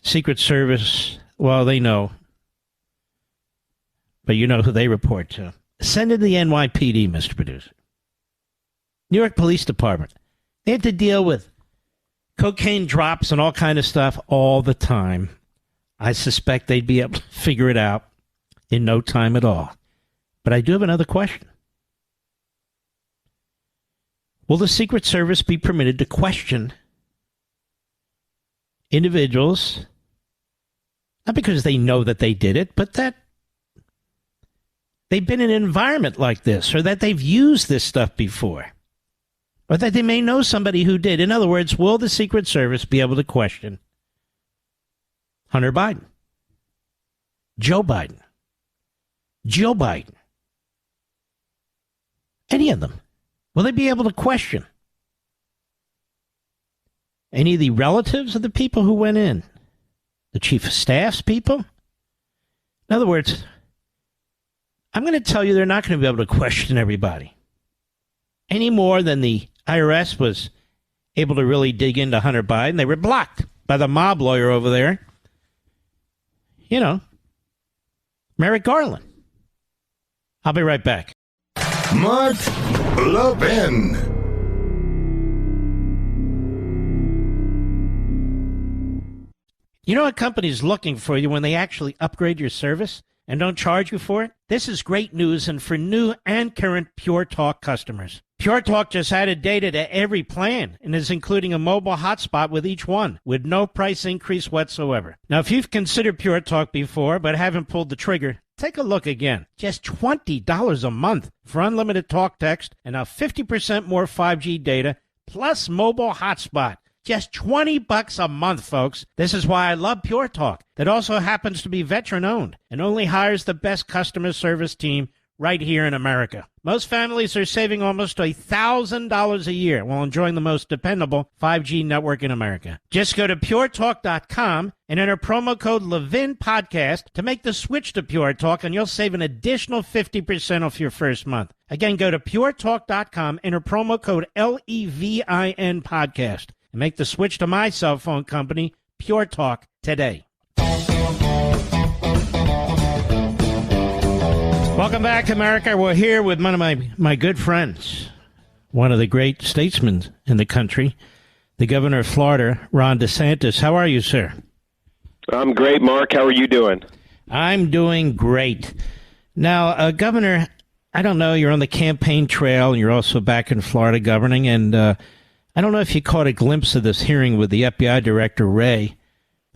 Secret Service, well, they know. But you know who they report to. Send in the NYPD, Mr. Producer. New York Police Department. They have to deal with cocaine drops and all kind of stuff all the time. I suspect they'd be able to figure it out in no time at all. But I do have another question. Will the Secret Service be permitted to question individuals, not because they know that they did it, but that they've been in an environment like this, or that they've used this stuff before, or that they may know somebody who did? In other words, will the Secret Service be able to question Hunter Biden, Joe Biden, Jill Biden, any of them? Will they be able to question any of the relatives of the people who went in? The chief of staff's people? In other words, I'm going to tell you they're not going to be able to question everybody any more than the IRS was able to really dig into Hunter Biden. They were blocked by the mob lawyer over there. You know, Merrick Garland. I'll be right back. Mark Levin. You know what company's looking for you when they actually upgrade your service and don't charge you for it? This is great news, and for new and current Pure Talk customers. Pure Talk just added data to every plan and is including a mobile hotspot with each one, with no price increase whatsoever. Now, if you've considered Pure Talk before but haven't pulled the trigger, take a look again. Just $20 a month for unlimited talk, text, and now 50% more 5G data, plus mobile hotspot. Just $20 a month, folks. This is why I love Pure Talk. That also happens to be veteran-owned and only hires the best customer service team right here in America. Most families are saving almost $1,000 a year while enjoying the most dependable 5G network in America. Just go to puretalk.com and enter promo code Levin Podcast to make the switch to Pure Talk, and you'll save an additional 50% off your first month. Again, go to puretalk.com, enter promo code LEVIN Podcast. and make the switch to my cell phone company, Pure Talk, today. Welcome back, America. We're here with one of my good friends, one of the great statesmen in the country, the governor of Florida, Ron DeSantis. How are you, sir? I'm great, Mark. How are you doing? I'm doing great. Now, Governor, I don't know, you're on the campaign trail, and you're also back in Florida governing, and I don't know if you caught a glimpse of this hearing with the FBI Director Wray,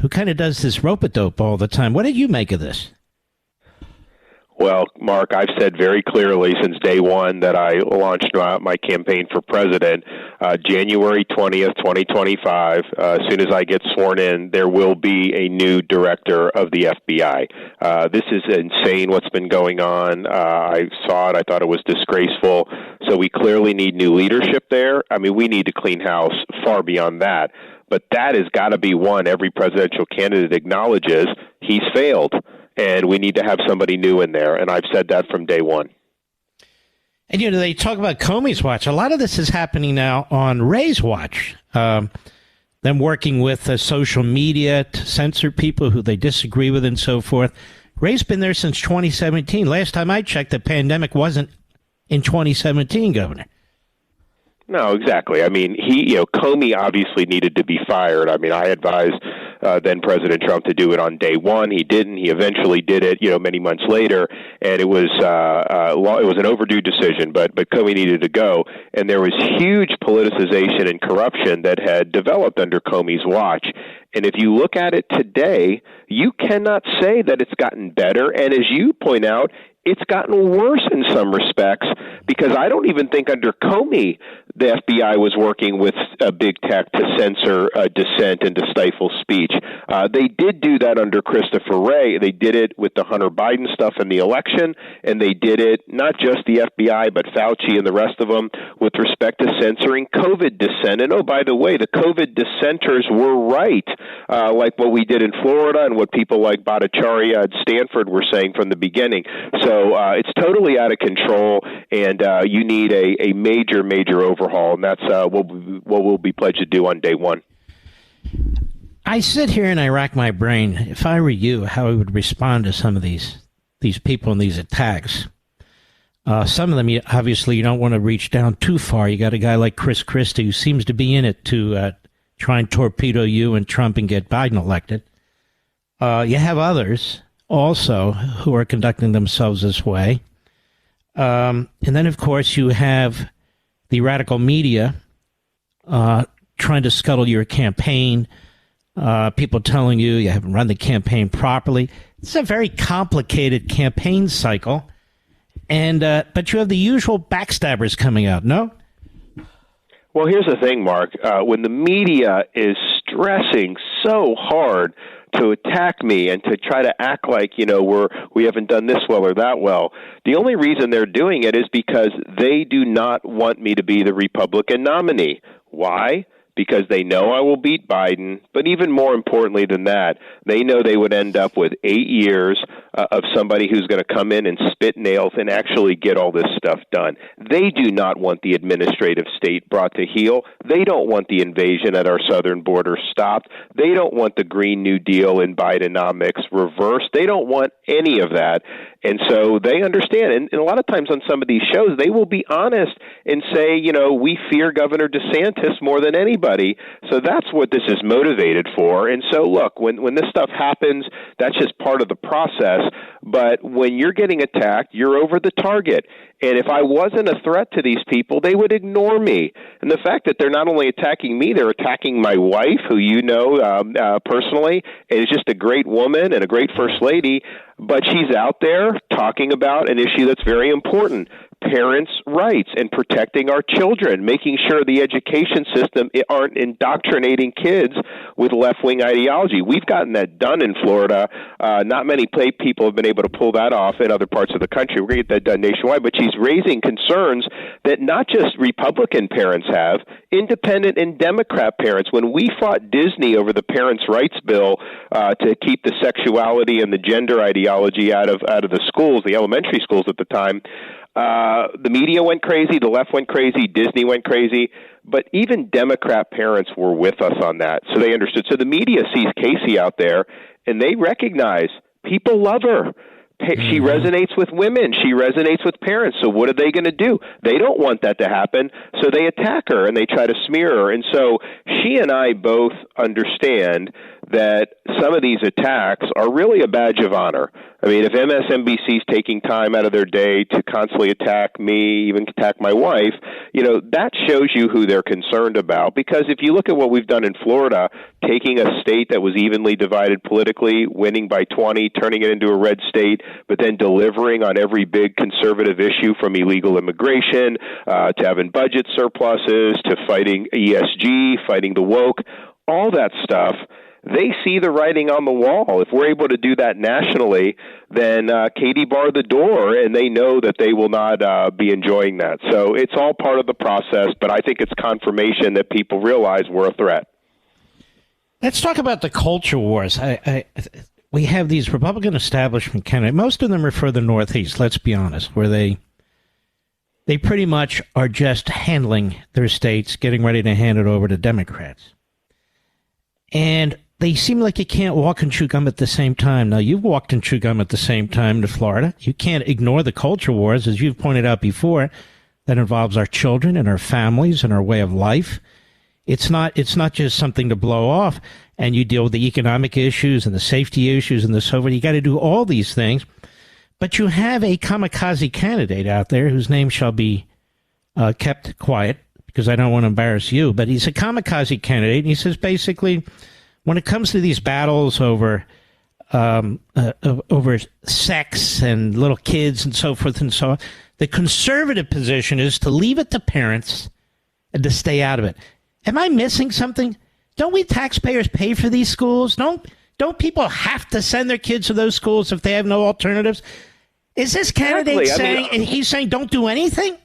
who kind of does this rope-a-dope all the time. What did you make of this? Well, Mark, I've said very clearly since day one that I launched my campaign for president, January 20th, 2025. As soon as I get sworn in, there will be a new director of the FBI. This is insane what's been going on. I saw it. I thought it was disgraceful. So we clearly need new leadership there. I mean, we need to clean house far beyond that. But that has got to be one every presidential candidate acknowledges he's failed. And we need to have somebody new in there. And I've said that from day one. And, you know, they talk about Comey's watch. A lot of this is happening now on Wray's watch. Them working with social media to censor people who they disagree with and so forth. Wray's been there since 2017. Last time I checked, the pandemic wasn't in 2017, Governor. No, exactly. I mean, Comey obviously needed to be fired. I mean, I advised then President Trump to do it on day one. He didn't. He eventually did it, many months later, and it was an overdue decision. But Comey needed to go, and there was huge politicization and corruption that had developed under Comey's watch. And if you look at it today, you cannot say that it's gotten better. And as you point out, it's gotten worse in some respects, because I don't even think under Comey the FBI was working with big tech to censor dissent and to stifle speech. They did do that under Christopher Wray. They did it with the Hunter Biden stuff in the election, and they did it, not just the FBI, but Fauci and the rest of them, with respect to censoring COVID dissent. And, oh, by the way, the COVID dissenters were right, like what we did in Florida and what people like Bhattacharya at Stanford were saying from the beginning. So it's totally out of control, and you need a major, major overhaul, and that's what we'll be pledged to do on day one. I sit here and I rack my brain, if I were you, how I would respond to some of these people and these attacks. Some of them, obviously, you don't want to reach down too far. You got a guy like Chris Christie, who seems to be in it to try and torpedo you and Trump and get Biden elected. You have others also who are conducting themselves this way. And then, of course, you have the radical media trying to scuttle your campaign, people telling you haven't run the campaign properly. It's a very complicated campaign cycle. And but you have the usual backstabbers coming out, no? Well, here's the thing, Mark. When the media is stressing so hard to attack me and to try to act like, we haven't done this well or that well, the only reason they're doing it is because they do not want me to be the Republican nominee. Why? Because they know I will beat Biden, but even more importantly than that, they know they would end up with 8 years of somebody who's going to come in and spit nails and actually get all this stuff done. They do not want the administrative state brought to heel. They don't want the invasion at our southern border stopped. They don't want the Green New Deal in Bidenomics reversed. They don't want any of that. And so they understand. And a lot of times on some of these shows, they will be honest and say, we fear Governor DeSantis more than anybody. So that's what this is motivated for. And so, look, when this stuff happens, that's just part of the process. But when you're getting attacked, you're over the target. And if I wasn't a threat to these people, they would ignore me. And the fact that they're not only attacking me, they're attacking my wife, who personally, is just a great woman and a great first lady. But she's out there talking about an issue that's very important, parents' rights and protecting our children, making sure the education system aren't indoctrinating kids with left-wing ideology. We've gotten that done in Florida. Not many people have been able to pull that off in other parts of the country. We're going to get that done nationwide. But she's raising concerns that not just Republican parents have, independent and Democrat parents. When we fought Disney over the parents' rights bill to keep the sexuality and the gender ideology out of the schools, the elementary schools at the time, The media went crazy, the left went crazy, Disney went crazy, but even Democrat parents were with us on that, so they understood. So the media sees Casey out there, and they recognize people love her. She resonates with women. She resonates with parents. So what are they going to do? They don't want that to happen, so they attack her and they try to smear her. And so she and I both understand that some of these attacks are really a badge of honor. I mean, if MSNBC is taking time out of their day to constantly attack me, even attack my wife, that shows you who they're concerned about. Because if you look at what we've done in Florida, taking a state that was evenly divided politically, winning by 20, turning it into a red state, but then delivering on every big conservative issue from illegal immigration to having budget surpluses to fighting ESG, fighting the woke, all that stuff, they see the writing on the wall. If we're able to do that nationally, then Katie barred the door, and they know that they will not be enjoying that. So it's all part of the process, but I think it's confirmation that people realize we're a threat. Let's talk about the culture wars. We have these Republican establishment candidates. Most of them are for the Northeast, let's be honest, where they pretty much are just handling their states, getting ready to hand it over to Democrats. And they seem like you can't walk and chew gum at the same time. Now, you've walked and chewed gum at the same time to Florida. You can't ignore the culture wars, as you've pointed out before, that involves our children and our families and our way of life. It's not just something to blow off, and you deal with the economic issues and the safety issues and the so forth. You got to do all these things. But you have a kamikaze candidate out there whose name shall be kept quiet because I don't want to embarrass you, but he's a kamikaze candidate, and he says basically, when it comes to these battles over sex and little kids and so forth and so on, the conservative position is to leave it to parents and to stay out of it. Am I missing something? Don't we taxpayers pay for these schools? Don't people have to send their kids to those schools if they have no alternatives? Is this candidate saying, and he's saying, don't do anything?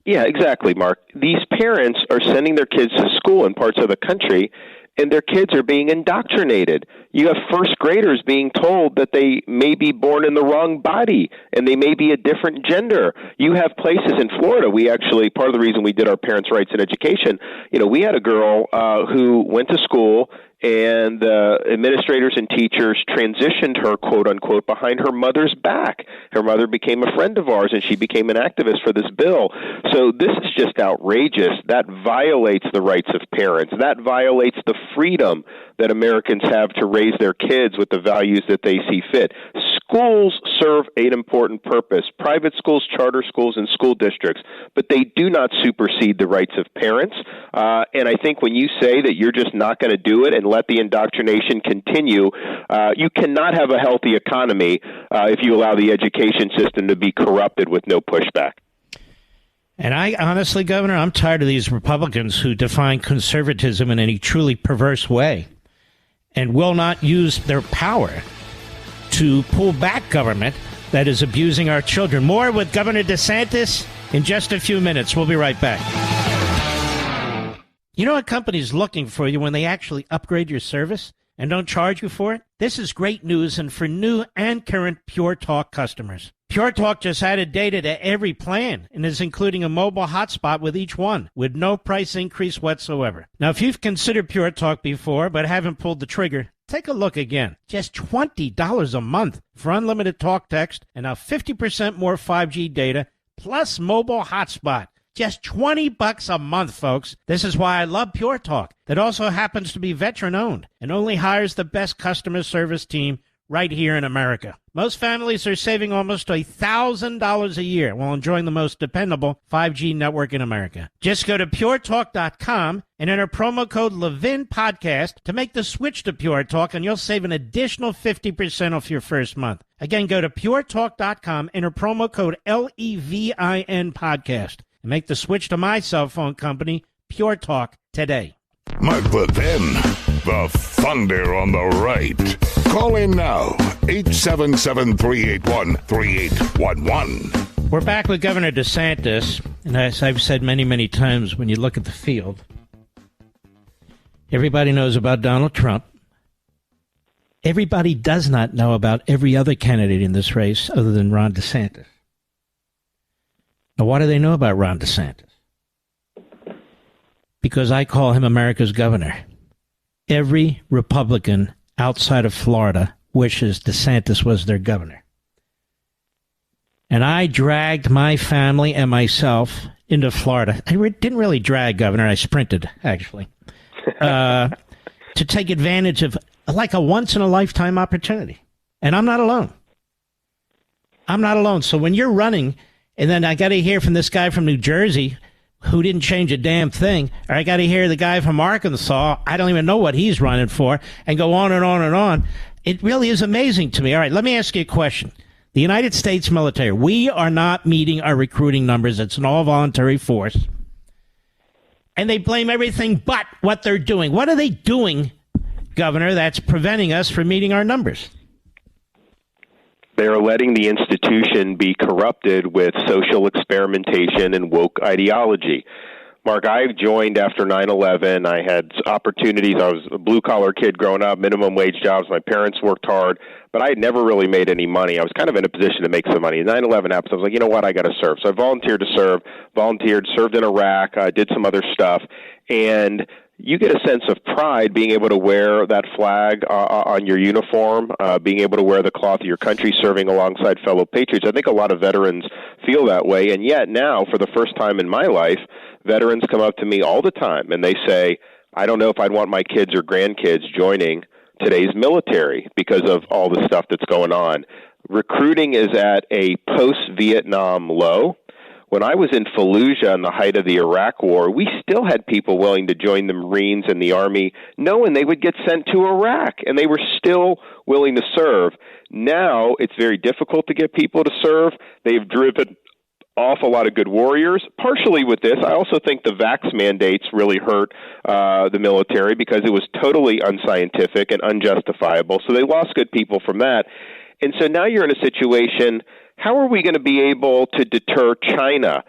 Yeah, exactly, Mark. These parents are sending their kids to school in parts of the country, and their kids are being indoctrinated. You have first graders being told that they may be born in the wrong body and they may be a different gender. You have places in Florida, part of the reason we did our parents' rights in education, we had a girl who went to school, and the administrators and teachers transitioned her, quote unquote, behind her mother's back. Her mother became a friend of ours, and she became an activist for this bill. So this is just outrageous. That violates the rights of parents. That violates the freedom that Americans have to raise their kids with the values that they see fit. Schools serve an important purpose, private schools, charter schools, and school districts, but they do not supersede the rights of parents. And I think when you say that you're just not going to do it and let the indoctrination continue, you cannot have a healthy economy if you allow the education system to be corrupted with no pushback. And I honestly, Governor, I'm tired of these Republicans who define conservatism in any truly perverse way and will not use their power to pull back government that is abusing our children. More with Governor DeSantis in just a few minutes. We'll be right back. You know what company's looking for you when they actually upgrade your service and don't charge you for it? This is great news, and for new and current Pure Talk customers. Pure Talk just added data to every plan and is including a mobile hotspot with each one with no price increase whatsoever. Now, if you've considered Pure Talk before but haven't pulled the trigger, take a look again. Just $20 a month for unlimited talk, text, and now 50% more 5G data plus mobile hotspot. Just $20 a month, folks. This is why I love Pure Talk. That also happens to be veteran-owned and only hires the best customer service team right here in America. Most families are saving almost $1,000 a year while enjoying the most dependable 5G network in America. Just go to puretalk.com and enter promo code Levin Podcast to make the switch to Pure Talk, and you'll save an additional 50% off your first month. Again, go to puretalk.com, enter promo code LEVIN Podcast, and make the switch to my cell phone company, Pure Talk, today. Mark Levin, the thunder on the right. Call in now, 877-381-3811. We're back with Governor DeSantis, and as I've said many, many times, when you look at the field, everybody knows about Donald Trump. Everybody does not know about every other candidate in this race other than Ron DeSantis. Now, what do they know about Ron DeSantis? Because I call him America's governor. Every Republican outside of Florida wishes DeSantis was their governor. And I dragged my family and myself into Florida. I didn't really drag, Governor. I sprinted, actually, to take advantage of like a once-in-a-lifetime opportunity. And I'm not alone. I'm not alone. So when you're running, and then I got to hear from this guy from New Jersey who didn't change a damn thing, or I got to hear the guy from Arkansas, I don't even know what he's running for, and go on and on and on. It really is amazing to me. All right, let me ask you a question. The United States military, we are not meeting our recruiting numbers. It's an all-voluntary force. And they blame everything but what they're doing. What are they doing, Governor, that's preventing us from meeting our numbers? They are letting the institution be corrupted with social experimentation and woke ideology. Mark, I joined after 9/11. I had opportunities. I was a blue-collar kid growing up, minimum wage jobs. My parents worked hard, but I had never really made any money. I was kind of in a position to make some money. 9/11 happened. I was like, you know what? I got to serve. So I volunteered to serve, served in Iraq, did some other stuff, and you get a sense of pride being able to wear that flag on your uniform, being able to wear the cloth of your country, serving alongside fellow patriots. I think a lot of veterans feel that way, and yet now, for the first time in my life, veterans come up to me all the time, and they say, I don't know if I'd want my kids or grandkids joining today's military because of all the stuff that's going on. Recruiting is at a post-Vietnam low. When I was in Fallujah in the height of the Iraq War, we still had people willing to join the Marines and the Army, knowing they would get sent to Iraq, and they were still willing to serve. Now it's very difficult to get people to serve. They've driven off a lot of good warriors. Partially with this, I also think the vax mandates really hurt the military because it was totally unscientific and unjustifiable. So they lost good people from that. And so now you're in a situation, how are we going to be able to deter China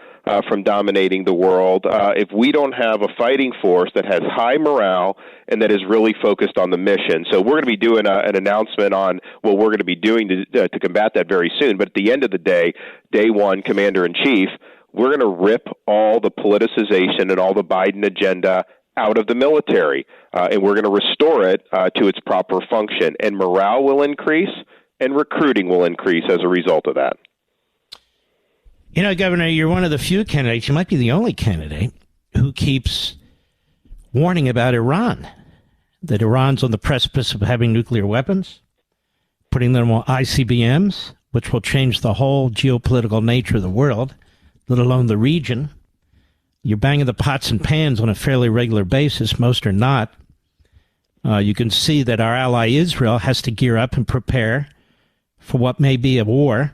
from dominating the world if we don't have a fighting force that has high morale and that is really focused on the mission? So we're going to be doing an announcement on what we're going to be doing to combat that very soon. But at the end of the day, day one, Commander-in-Chief, we're going to rip all the politicization and all the Biden agenda out of the military, and we're going to restore it to its proper function. And morale will increase, and recruiting will increase as a result of that. You know, Governor, you're one of the few candidates, you might be the only candidate, who keeps warning about Iran, that Iran's on the precipice of having nuclear weapons, putting them on ICBMs, which will change the whole geopolitical nature of the world, let alone the region. You're banging the pots and pans on a fairly regular basis. Most are not. You can see that our ally Israel has to gear up and prepare for what may be a war.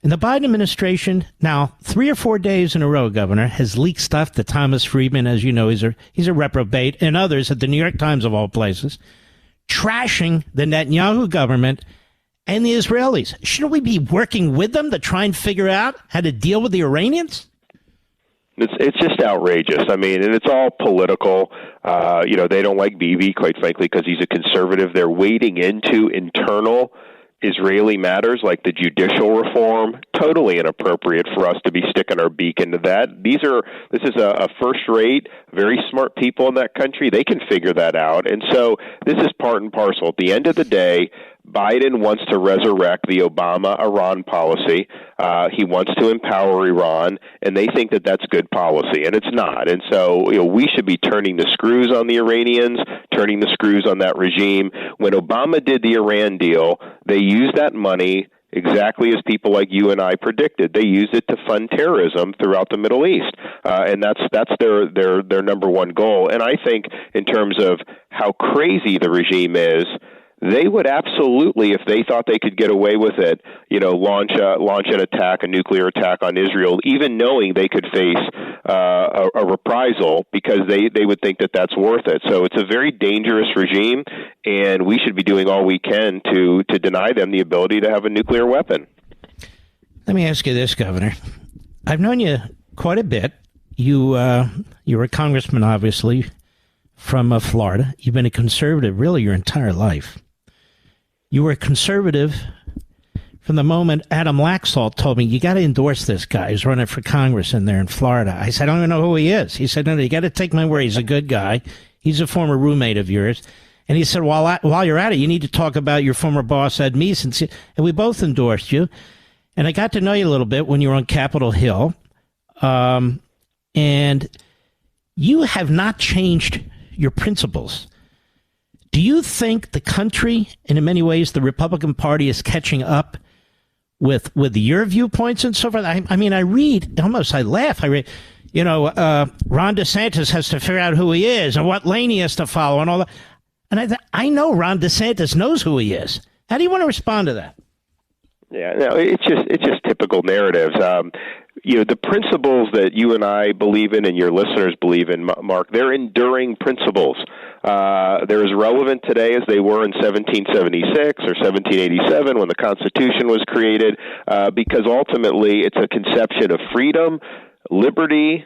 And the Biden administration, now 3 or 4 days in a row, Governor, has leaked stuff to Thomas Friedman, as you know, he's a reprobate, and others at the New York Times of all places, trashing the Netanyahu government and the Israelis. Shouldn't we be working with them to try and figure out how to deal with the Iranians? It's just outrageous. I mean, and it's all political. They don't like Bibi, quite frankly, because he's a conservative. They're wading into internal Israeli matters like the judicial reform. Totally inappropriate for us to be sticking our beak into that. This is a first-rate, very smart people in that country. They can figure that out. And so this is part and parcel. At the end of the day, Biden wants to resurrect the Obama-Iran policy. He wants to empower Iran, and they think that that's good policy, and it's not. And so we should be turning the screws on the Iranians, turning the screws on that regime. When Obama did the Iran deal, they used that money exactly as people like you and I predicted. They used it to fund terrorism throughout the Middle East, and that's their number one goal. And I think in terms of how crazy the regime is, they would absolutely, if they thought they could get away with it, launch an attack, a nuclear attack on Israel, even knowing they could face a reprisal because they would think that that's worth it. So it's a very dangerous regime, and we should be doing all we can to deny them the ability to have a nuclear weapon. Let me ask you this, Governor. I've known you quite a bit. You're a congressman, obviously, from Florida. You've been a conservative really your entire life. You were a conservative from the moment Adam Laxalt told me, you got to endorse this guy who's running for Congress in there in Florida. I said, I don't even know who he is. He said, no, you got to take my word. He's a good guy. He's a former roommate of yours. And he said, while you're at it, you need to talk about your former boss, Ed Meese. And we both endorsed you. And I got to know you a little bit when you were on Capitol Hill. And you have not changed your principles. Do you think the country, and in many ways the Republican Party, is catching up with your viewpoints and so forth? I mean, I read, almost I laugh. I read, Ron DeSantis has to figure out who he is and what lane he has to follow and all that. And I know Ron DeSantis knows who he is. How do you want to respond to that? Yeah, no, it's just typical narratives. The principles that you and I believe in and your listeners believe in, Mark, they're enduring principles. They're as relevant today as they were in 1776 or 1787 when the Constitution was created, because ultimately it's a conception of freedom, liberty,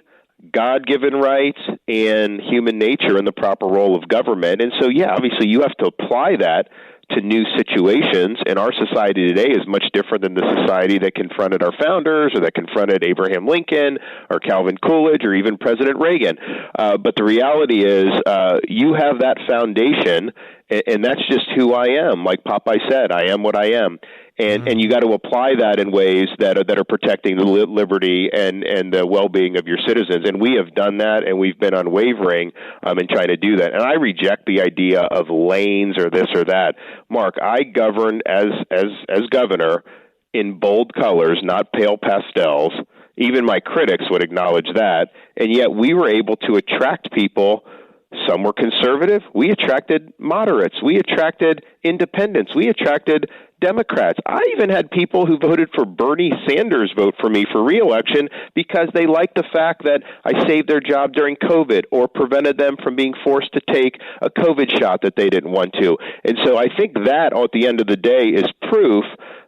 God-given rights, and human nature and the proper role of government. And so, yeah, obviously you have to apply that to new situations, and our society today is much different than the society that confronted our founders or that confronted Abraham Lincoln or Calvin Coolidge or even President Reagan. But the reality is you have that foundation, and that's just who I am. Like Popeye said, I am what I am. And you got to apply that in ways that are protecting the liberty and the well-being of your citizens. And we have done that, and we've been unwavering in trying to do that. And I reject the idea of lanes or this or that. Mark, I govern as governor in bold colors, not pale pastels. Even my critics would acknowledge that. And yet we were able to attract people. Some were conservative. We attracted moderates. We attracted independents. We attracted Democrats. I even had people who voted for Bernie Sanders vote for me for re-election because they liked the fact that I saved their job during COVID or prevented them from being forced to take a COVID shot that they didn't want to. And so I think that, at the end of the day, is proof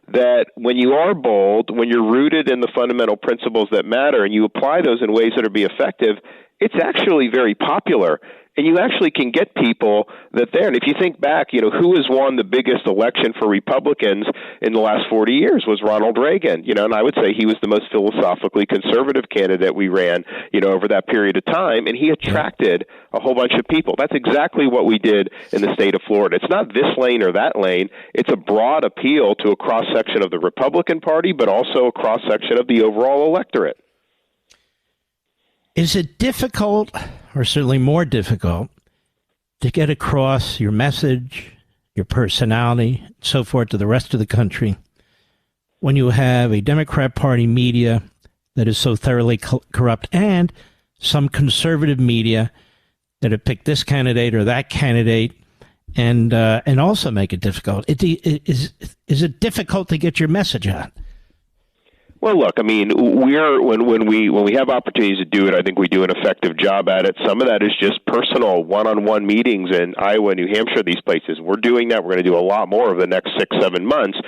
that when you are bold, when you're rooted in the fundamental principles that matter, and you apply those in ways that are be effective, it's actually very popular. And you actually can get people that there. And if you think back, who has won the biggest election for Republicans in the last 40 years was Ronald Reagan. And I would say he was the most philosophically conservative candidate we ran, over that period of time. And he attracted a whole bunch of people. That's exactly what we did in the state of Florida. It's not this lane or that lane. It's a broad appeal to a cross-section of the Republican Party, but also a cross-section of the overall electorate. Is it difficult, or certainly more difficult, to get across your message, your personality, and so forth to the rest of the country when you have a Democrat Party media that is so thoroughly corrupt and some conservative media that have picked this candidate or that candidate and also make it difficult? Is it difficult to get your message out? Well, look, I mean, when we have opportunities to do it, I think we do an effective job at it. Some of that is just personal one-on-one meetings in Iowa, New Hampshire, these places. We're doing that. We're going to do a lot more over the next 6-7 months.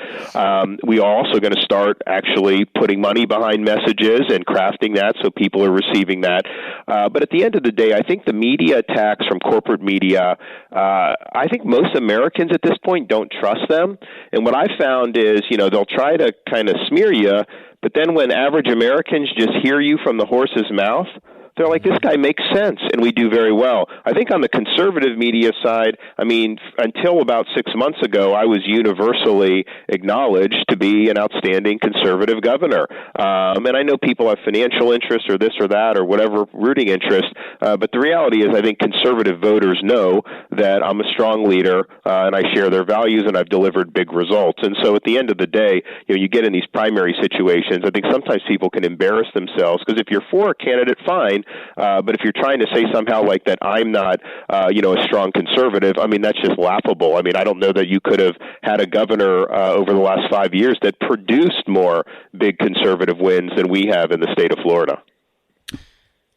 We are also going to start actually putting money behind messages and crafting that so people are receiving that. But at the end of the day, I think the media attacks from corporate media, I think most Americans at this point don't trust them. And what I found is, they'll try to kind of smear you, but then when average Americans just hear you from the horse's mouth, they're like, this guy makes sense, and we do very well. I think on the conservative media side, I mean, until about 6 months ago, I was universally acknowledged to be an outstanding conservative governor. And I know people have financial interests or this or that or whatever rooting interest, but the reality is I think conservative voters know that I'm a strong leader and I share their values and I've delivered big results. And so at the end of the day, you get in these primary situations, I think sometimes people can embarrass themselves because if you're for a candidate, fine. But if you're trying to say somehow like that I'm not, a strong conservative, I mean, that's just laughable. I mean, I don't know that you could have had a governor over the last 5 years that produced more big conservative wins than we have in the state of Florida.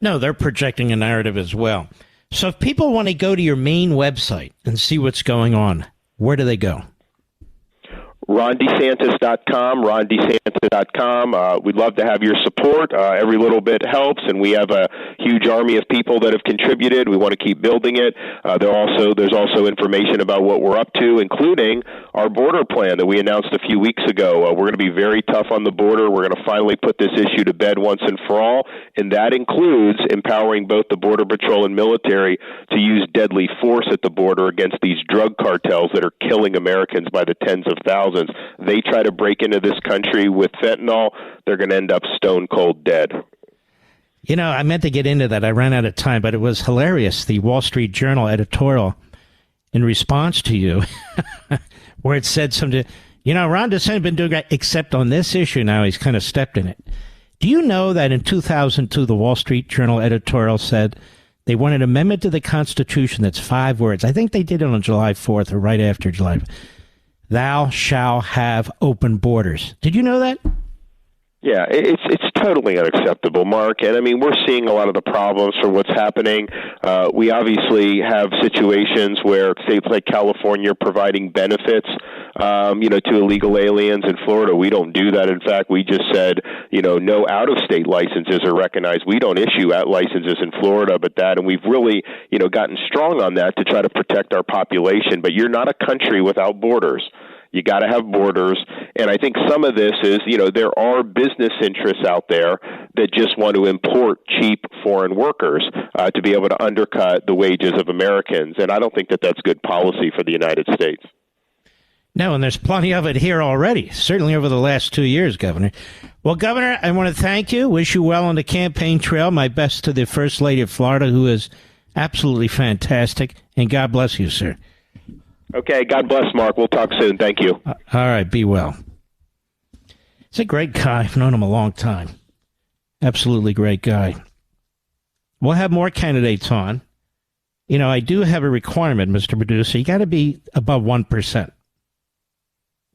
No, they're projecting a narrative as well. So if people want to go to your main website and see what's going on, where do they go? RonDeSantis.com, RonDeSantis.com. We'd love to have your support. Every little bit helps, and we have a huge army of people that have contributed. We want to keep building it. There's also information about what we're up to, including our border plan that we announced a few weeks ago. We're going to be very tough on the border. We're going to finally put this issue to bed once and for all, and that includes empowering both the Border Patrol and military to use deadly force at the border against these drug cartels that are killing Americans by the tens of thousands. They try to break into this country with fentanyl, they're going to end up stone cold dead. You know, I meant to get into that. I ran out of time, but it was hilarious. The Wall Street Journal editorial in response to you, where it said something, Ron DeSantis has been doing great, except on this issue now he's kind of stepped in it. Do you know that in 2002, the Wall Street Journal editorial said they want an amendment to the Constitution that's 5 words. I think they did it on July 4th or right after July 4th. Thou shall have open borders. Did you know that? Yeah, it's totally unacceptable, Mark. And I mean, we're seeing a lot of the problems for what's happening. We obviously have situations where states like California are providing benefits, to illegal aliens. In Florida, we don't do that. In fact, we just said, no out-of-state licenses are recognized. We don't issue out licenses in Florida, and we've really, gotten strong on that to try to protect our population. But you're not a country without borders. You got to have borders. And I think some of this is, there are business interests out there that just want to import cheap foreign workers to be able to undercut the wages of Americans. And I don't think that that's good policy for the United States. No, and there's plenty of it here already, certainly over the last 2 years, Governor. Well, Governor, I want to thank you, wish you well on the campaign trail. My best to the First Lady of Florida, who is absolutely fantastic. And God bless you, sir. Okay, God bless, Mark. We'll talk soon. Thank you. All right, be well. He's a great guy. I've known him a long time. Absolutely great guy. We'll have more candidates on. I do have a requirement, Mr. Producer. You got to be above 1%.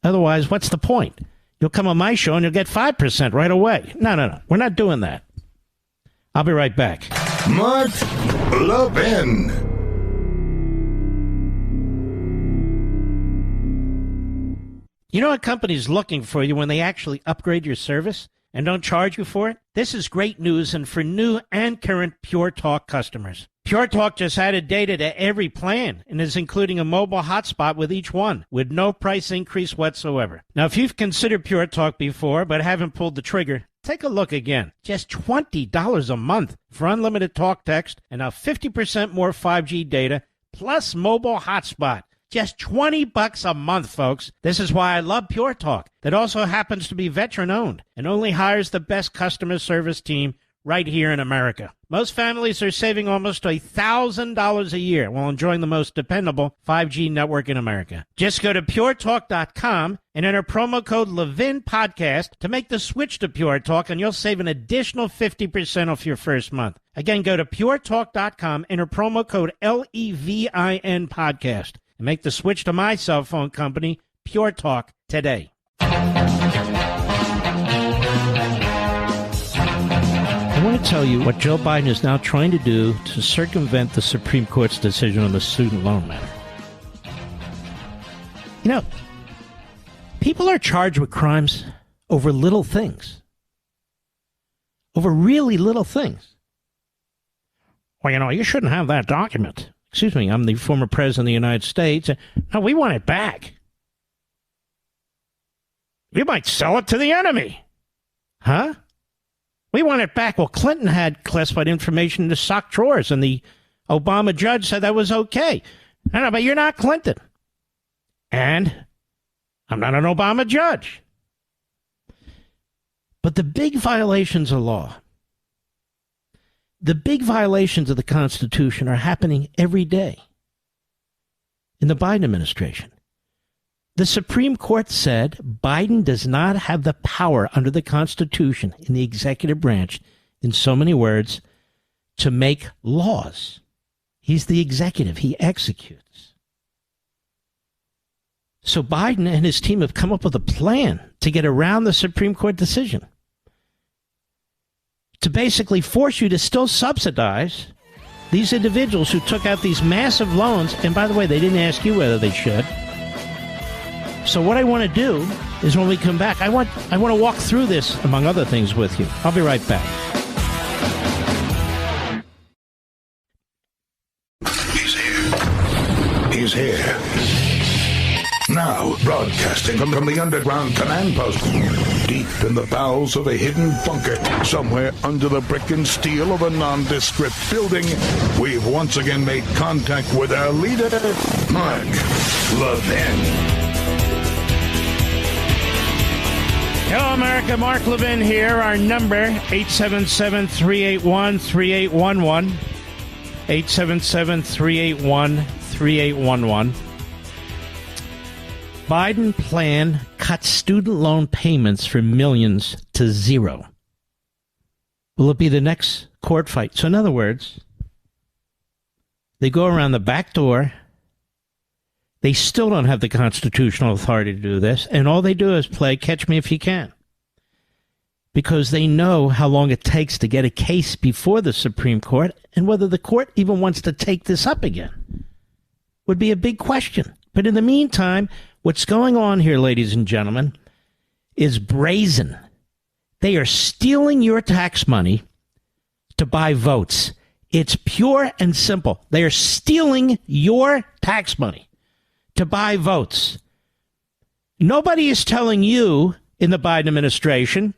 Otherwise, what's the point? You'll come on my show and you'll get 5% right away. No. We're not doing that. I'll be right back. Mark Levin. You know a company's looking for you when they actually upgrade your service and don't charge you for it? This is great news, and for new and current Pure Talk customers. Pure Talk just added data to every plan and is including a mobile hotspot with each one, with no price increase whatsoever. Now, if you've considered Pure Talk before but haven't pulled the trigger, take a look again. Just $20 a month for unlimited talk, text, and now 50% more 5G data, plus mobile hotspot. Just $20 a month, folks. This is why I love Pure Talk. That also happens to be veteran-owned and only hires the best customer service team right here in America. Most families are saving almost $1,000 a year while enjoying the most dependable 5G network in America. Just go to puretalk.com and enter promo code Levin Podcast to make the switch to Pure Talk, and you'll save an additional 50% off your first month. Again, go to puretalk.com, enter promo code LEVIN Podcast, and make the switch to my cell phone company, Pure Talk, today. I want to tell you what Joe Biden is now trying to do to circumvent the Supreme Court's decision on the student loan matter. People are charged with crimes over little things. Over really little things. Well, you shouldn't have that document. Excuse me, I'm the former president of the United States. No, we want it back. We might sell it to the enemy. Huh? We want it back. Well, Clinton had classified information in the sock drawers, and the Obama judge said that was okay. No, but you're not Clinton. And I'm not an Obama judge. But the big violations of law, the big violations of the Constitution are happening every day in the Biden administration. The Supreme Court said Biden does not have the power under the Constitution in the executive branch, in so many words, to make laws. He's the executive. He executes. So Biden and his team have come up with a plan to get around the Supreme Court decision, to basically force you to still subsidize these individuals who took out these massive loans. And by the way, they didn't ask you whether they should. So what I want to do is when we come back, I want to walk through this, among other things, with you. I'll be right back. He's here. Now, broadcasting from the underground command post, deep in the bowels of a hidden bunker, somewhere under the brick and steel of a nondescript building, we've once again made contact with our leader, Mark Levin. Hello, America. Mark Levin here. Our number, 877-381-3811. 877-381-3811. Biden plan cuts student loan payments for millions to zero. Will it be the next court fight? So in other words, they go around the back door. They still don't have the constitutional authority to do this. And all they do is play catch me if you can. Because they know how long it takes to get a case before the Supreme Court, and whether the court even wants to take this up again would be a big question. But in the meantime, what's going on here, ladies and gentlemen, is brazen. They are stealing your tax money to buy votes. It's pure and simple. They are stealing your tax money to buy votes. Nobody is telling you in the Biden administration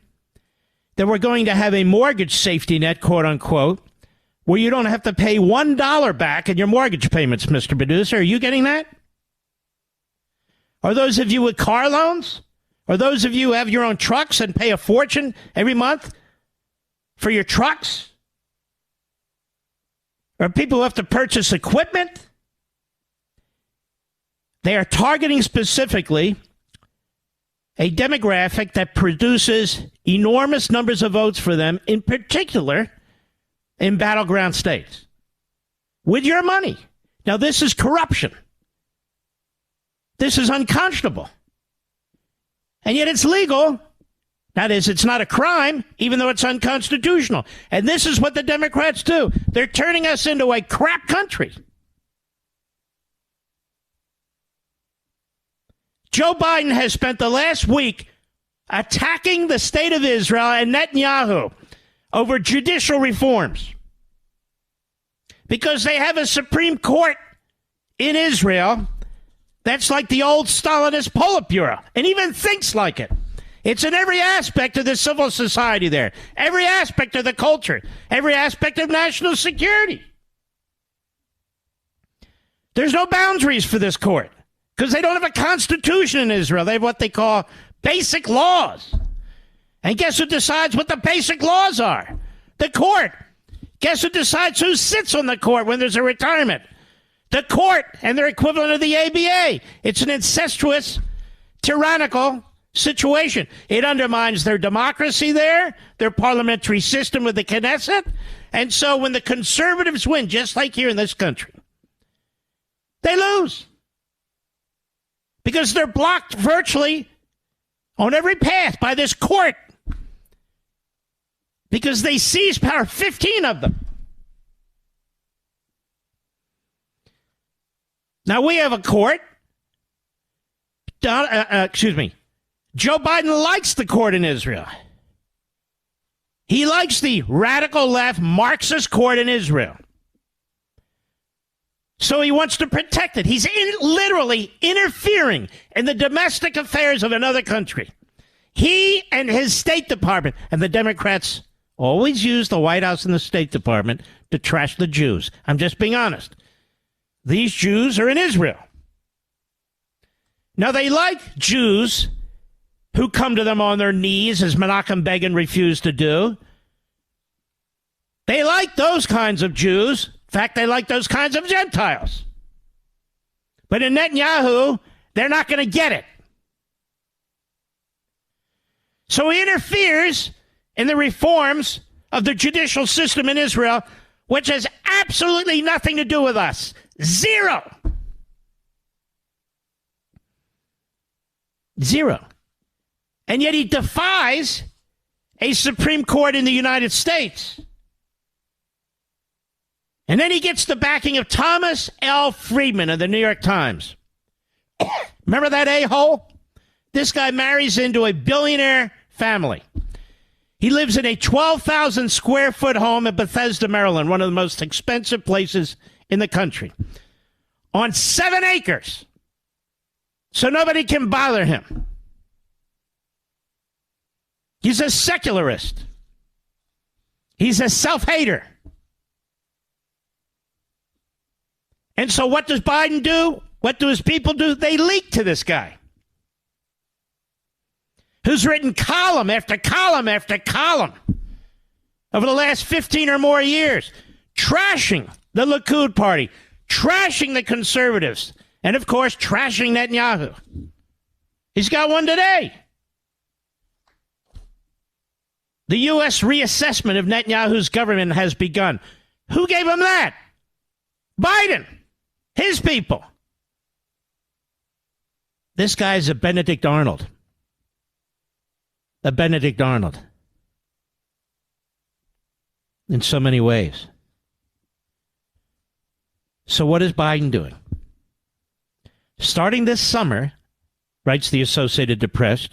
that we're going to have a mortgage safety net, quote unquote, where you don't have to pay $1 back in your mortgage payments, Mr. Producer. Are you getting that? Are those of you with car loans? Are those of you who have your own trucks and pay a fortune every month for your trucks? Or people who have to purchase equipment? They are targeting specifically a demographic that produces enormous numbers of votes for them, in particular in battleground states, with your money. Now, this is corruption. This is unconscionable. And yet it's legal. That is, it's not a crime, even though it's unconstitutional. And this is what the Democrats do. They're turning us into a crap country. Joe Biden has spent the last week attacking the state of Israel and Netanyahu over judicial reforms because they have a Supreme Court in Israel that's like the old Stalinist Politburo and even thinks like it. It's in every aspect of the civil society there, every aspect of the culture, every aspect of national security. There's no boundaries for this court because they don't have a constitution in Israel. They have what they call basic laws. And guess who decides what the basic laws are? The court. Guess who decides who sits on the court when there's a retirement? The court and their equivalent of the ABA. It's an incestuous, tyrannical situation. It undermines their democracy there, their parliamentary system with the Knesset. And so when the conservatives win, just like here in this country, they lose. Because they're blocked virtually on every path by this court. Because they seize power, 15 of them. Now we have a court. Joe Biden likes the court in Israel. He likes the radical left Marxist court in Israel. So he wants to protect it. He's literally interfering in the domestic affairs of another country. He and his State Department, and the Democrats always use the White House and the State Department to trash the Jews. I'm just being honest. These Jews are in Israel. Now, they like Jews who come to them on their knees, as Menachem Begin refused to do. They like those kinds of Jews. In fact, they like those kinds of Gentiles. But in Netanyahu, they're not going to get it. So he interferes in the reforms of the judicial system in Israel, which has absolutely nothing to do with us. Zero. And yet he defies a Supreme Court in the United States. And then he gets the backing of Thomas L. Friedman of the New York Times. Remember that a-hole? This guy marries into a billionaire family. He lives in a 12,000 square foot home in Bethesda, Maryland, one of the most expensive places in the country, on 7 acres. So nobody can bother him. He's a secularist. He's a self-hater. And so what does Biden do? What do his people do? They leak to this guy, who's written column after column after column over the last 15 or more years, trashing the Likud party, trashing the conservatives, and, of course, trashing Netanyahu. He's got one today. The U.S. reassessment of Netanyahu's government has begun. Who gave him that? Biden. His people. This guy's a Benedict Arnold. A Benedict Arnold. In so many ways. So what is Biden doing? Starting this summer, writes the Associated Press,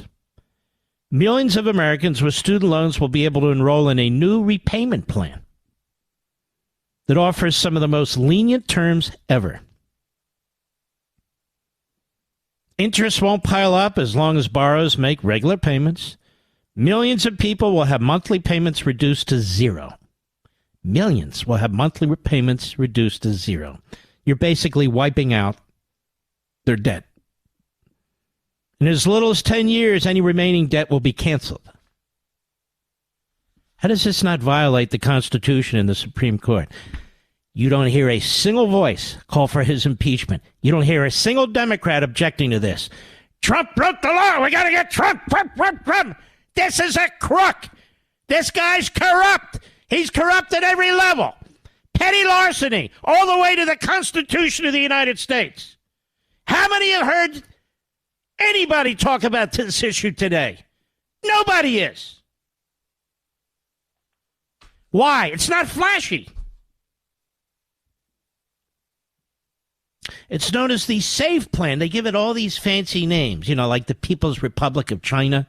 millions of Americans with student loans will be able to enroll in a new repayment plan that offers some of the most lenient terms ever. Interest won't pile up as long as borrowers make regular payments. Millions of people will have monthly payments reduced to zero. Millions will have monthly payments reduced to zero. You're basically wiping out their debt. In as little as 10 years, any remaining debt will be canceled. How does this not violate the Constitution and the Supreme Court? You don't hear a single voice call for his impeachment. You don't hear a single Democrat objecting to this. Trump broke the law. We got to get Trump. Trump. This is a crook. This guy's corrupt. He's corrupt at every level. Petty larceny, all the way to the Constitution of the United States. How many have heard anybody talk about this issue today? Nobody is. Why? It's not flashy. It's known as the SAVE Plan. They give it all these fancy names, like the People's Republic of China,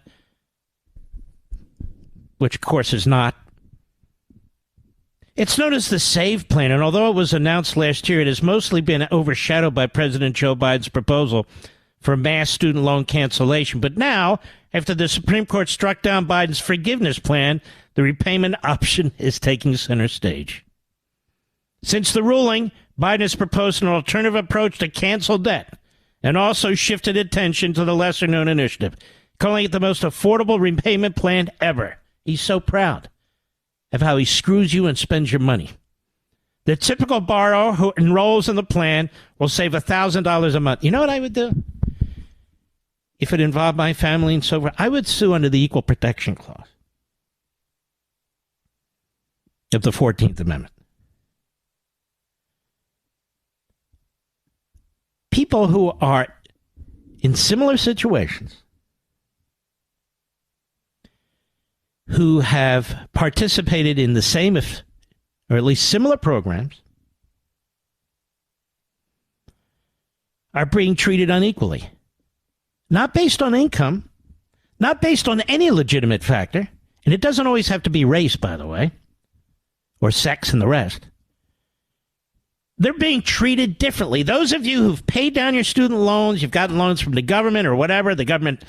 which, of course, is not. It's known as the SAVE Plan, and although it was announced last year, it has mostly been overshadowed by President Joe Biden's proposal for mass student loan cancellation. But now, after the Supreme Court struck down Biden's forgiveness plan, the repayment option is taking center stage. Since the ruling, Biden has proposed an alternative approach to cancel debt and also shifted attention to the lesser-known initiative, calling it the most affordable repayment plan ever. He's so proud of how he screws you and spends your money. The typical borrower who enrolls in the plan will save $1,000 a month. You know what I would do? If it involved my family and so forth, I would sue under the Equal Protection Clause of the 14th Amendment. People who are in similar situations, who have participated in the same, or at least similar programs, are being treated unequally. Not based on income, not based on any legitimate factor, and it doesn't always have to be race, by the way, or sex and the rest. They're being treated differently. Those of you who've paid down your student loans, you've gotten loans from the government or whatever, the government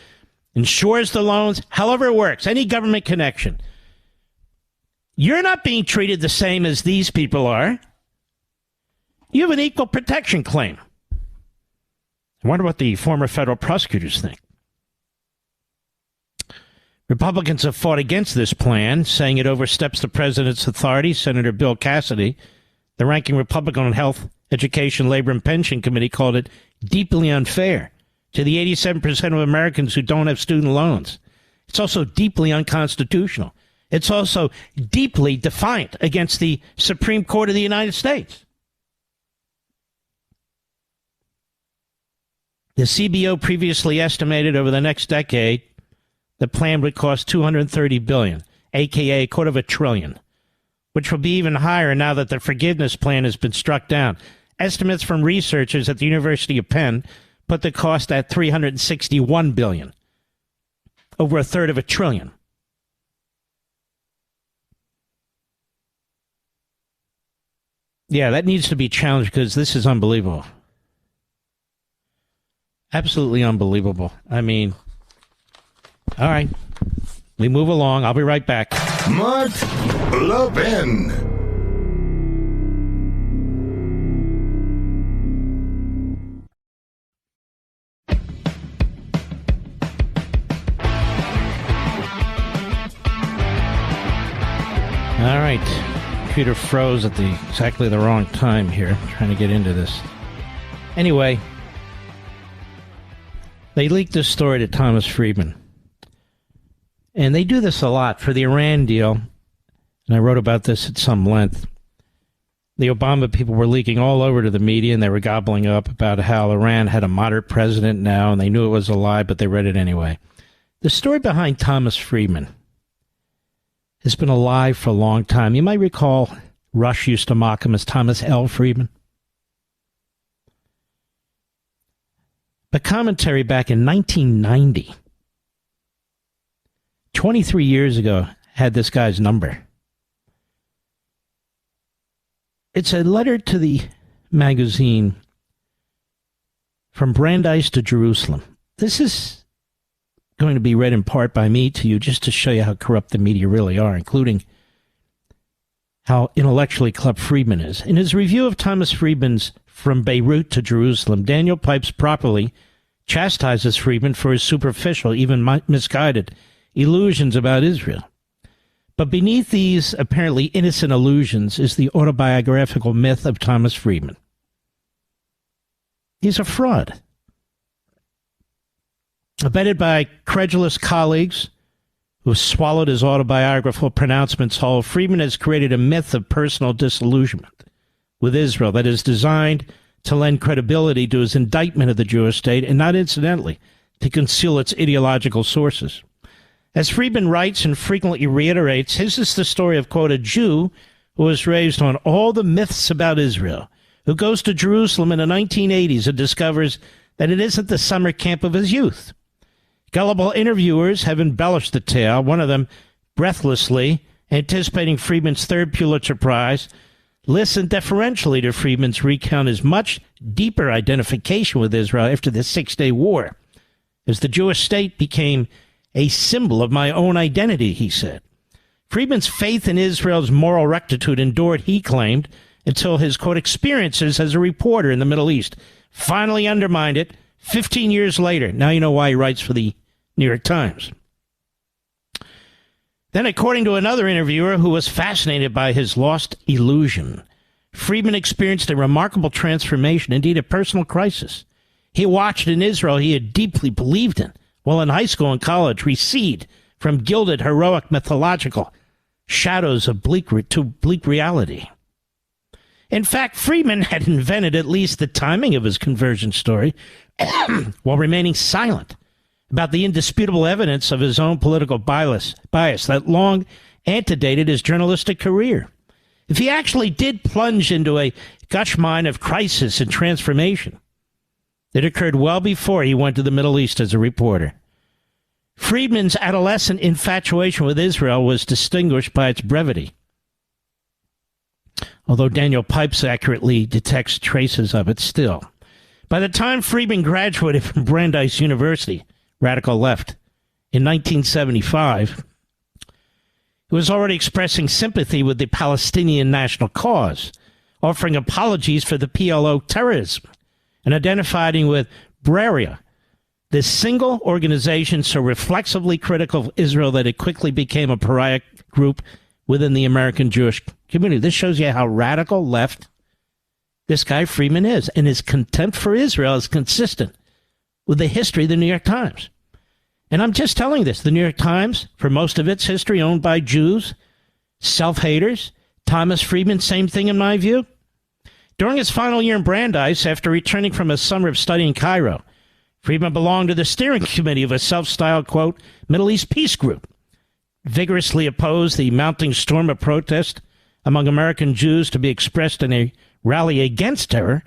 insures the loans, however it works, any government connection. You're not being treated the same as these people are. You have an equal protection claim. I wonder what the former federal prosecutors think. Republicans have fought against this plan, saying it oversteps the president's authority. Senator Bill Cassidy, the ranking Republican on Health, Education, Labor, and Pension Committee, called it deeply unfair to the 87% of Americans who don't have student loans. It's also deeply unconstitutional. It's also deeply defiant against the Supreme Court of the United States. The CBO previously estimated over the next decade the plan would cost $230 billion, a.k.a. $250 billion, which will be even higher now that the forgiveness plan has been struck down. Estimates from researchers at the University of Penn put the cost at $361 billion. over $1/3 trillion. Yeah, that needs to be challenged because this is unbelievable. Absolutely unbelievable. I mean, all right. We move along. I'll be right back. Mark Levin. All right. Computer froze at exactly the wrong time here, trying to get into this. Anyway, they leaked this story to Thomas Friedman. And they do this a lot for the Iran deal. And I wrote about this at some length. The Obama people were leaking all over to the media, and they were gobbling up about how Iran had a moderate president now, and they knew it was a lie, but they read it anyway. The story behind Thomas Friedman has been alive for a long time. You might recall Rush used to mock him as Thomas L. Friedman. But commentary back in 1990, 23 years ago, had this guy's number. It's a letter to the magazine From Brandeis to Jerusalem. This is going to be read in part by me to you just to show you how corrupt the media really are, including how intellectually corrupt Friedman is. In his review of Thomas Friedman's From Beirut to Jerusalem, Daniel Pipes properly chastises Friedman for his superficial, even misguided, illusions about Israel. But beneath these apparently innocent illusions is the autobiographical myth of Thomas Friedman. He's a fraud. Abetted by credulous colleagues who have swallowed his autobiographical pronouncements whole, Friedman has created a myth of personal disillusionment with Israel that is designed to lend credibility to his indictment of the Jewish state and, not incidentally, to conceal its ideological sources. As Friedman writes and frequently reiterates, his is the story of, quote, a Jew who was raised on all the myths about Israel, who goes to Jerusalem in the 1980s and discovers that it isn't the summer camp of his youth. Gullible interviewers have embellished the tale, one of them breathlessly, anticipating Friedman's third Pulitzer Prize, listened deferentially to Friedman's recount his much deeper identification with Israel after the Six-Day War, as the Jewish state became a symbol of my own identity, he said. Friedman's faith in Israel's moral rectitude endured, he claimed, until his, quote, experiences as a reporter in the Middle East finally undermined it 15 years later. Now you know why he writes for the New York Times. Then, according to another interviewer who was fascinated by his lost illusion, Friedman experienced a remarkable transformation, indeed a personal crisis. He watched in Israel he had deeply believed in, while in high school and college, recede from gilded, heroic, mythological shadows of bleak reality. In fact, Friedman had invented at least the timing of his conversion story while remaining silent about the indisputable evidence of his own political bias that long antedated his journalistic career. If he actually did plunge into a gush mine of crisis and transformation, it occurred well before he went to the Middle East as a reporter. Friedman's adolescent infatuation with Israel was distinguished by its brevity, although Daniel Pipes accurately detects traces of it still. By the time Friedman graduated from Brandeis University, radical left, in 1975, he was already expressing sympathy with the Palestinian national cause, offering apologies for the PLO terrorism, and identifying with Breria, this single organization so reflexively critical of Israel that it quickly became a pariah group within the American Jewish community. This shows you how radical left this guy Friedman is, and his contempt for Israel is consistent with the history of the New York Times. And I'm just telling this. The New York Times, for most of its history, owned by Jews, self-haters. Thomas Friedman, same thing in my view. During his final year in Brandeis, after returning from a summer of study in Cairo, Friedman belonged to the steering committee of a self-styled, quote, Middle East peace group, vigorously opposed the mounting storm of protest among American Jews to be expressed in a rally against terror,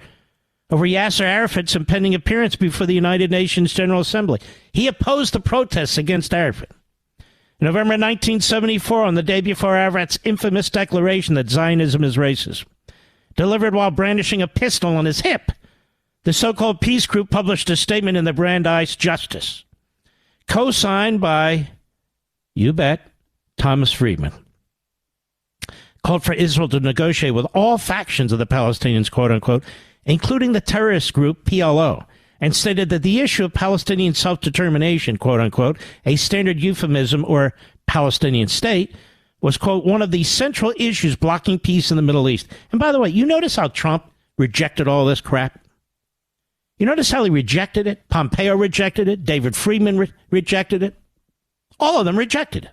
over Yasser Arafat's impending appearance before the United Nations General Assembly. He opposed the protests against Arafat. In November 1974, on the day before Arafat's infamous declaration that Zionism is racist, delivered while brandishing a pistol on his hip, the so-called peace group published a statement in the Brandeis Justice, co-signed by, you bet, Thomas Friedman, called for Israel to negotiate with all factions of the Palestinians, quote-unquote, including the terrorist group PLO, and stated that the issue of Palestinian self-determination, quote-unquote, a standard euphemism or Palestinian state, was, quote, one of the central issues blocking peace in the Middle East. And by the way, you notice how Trump rejected all this crap? You notice how he rejected it? Pompeo rejected it. David Friedman rejected it. All of them rejected it.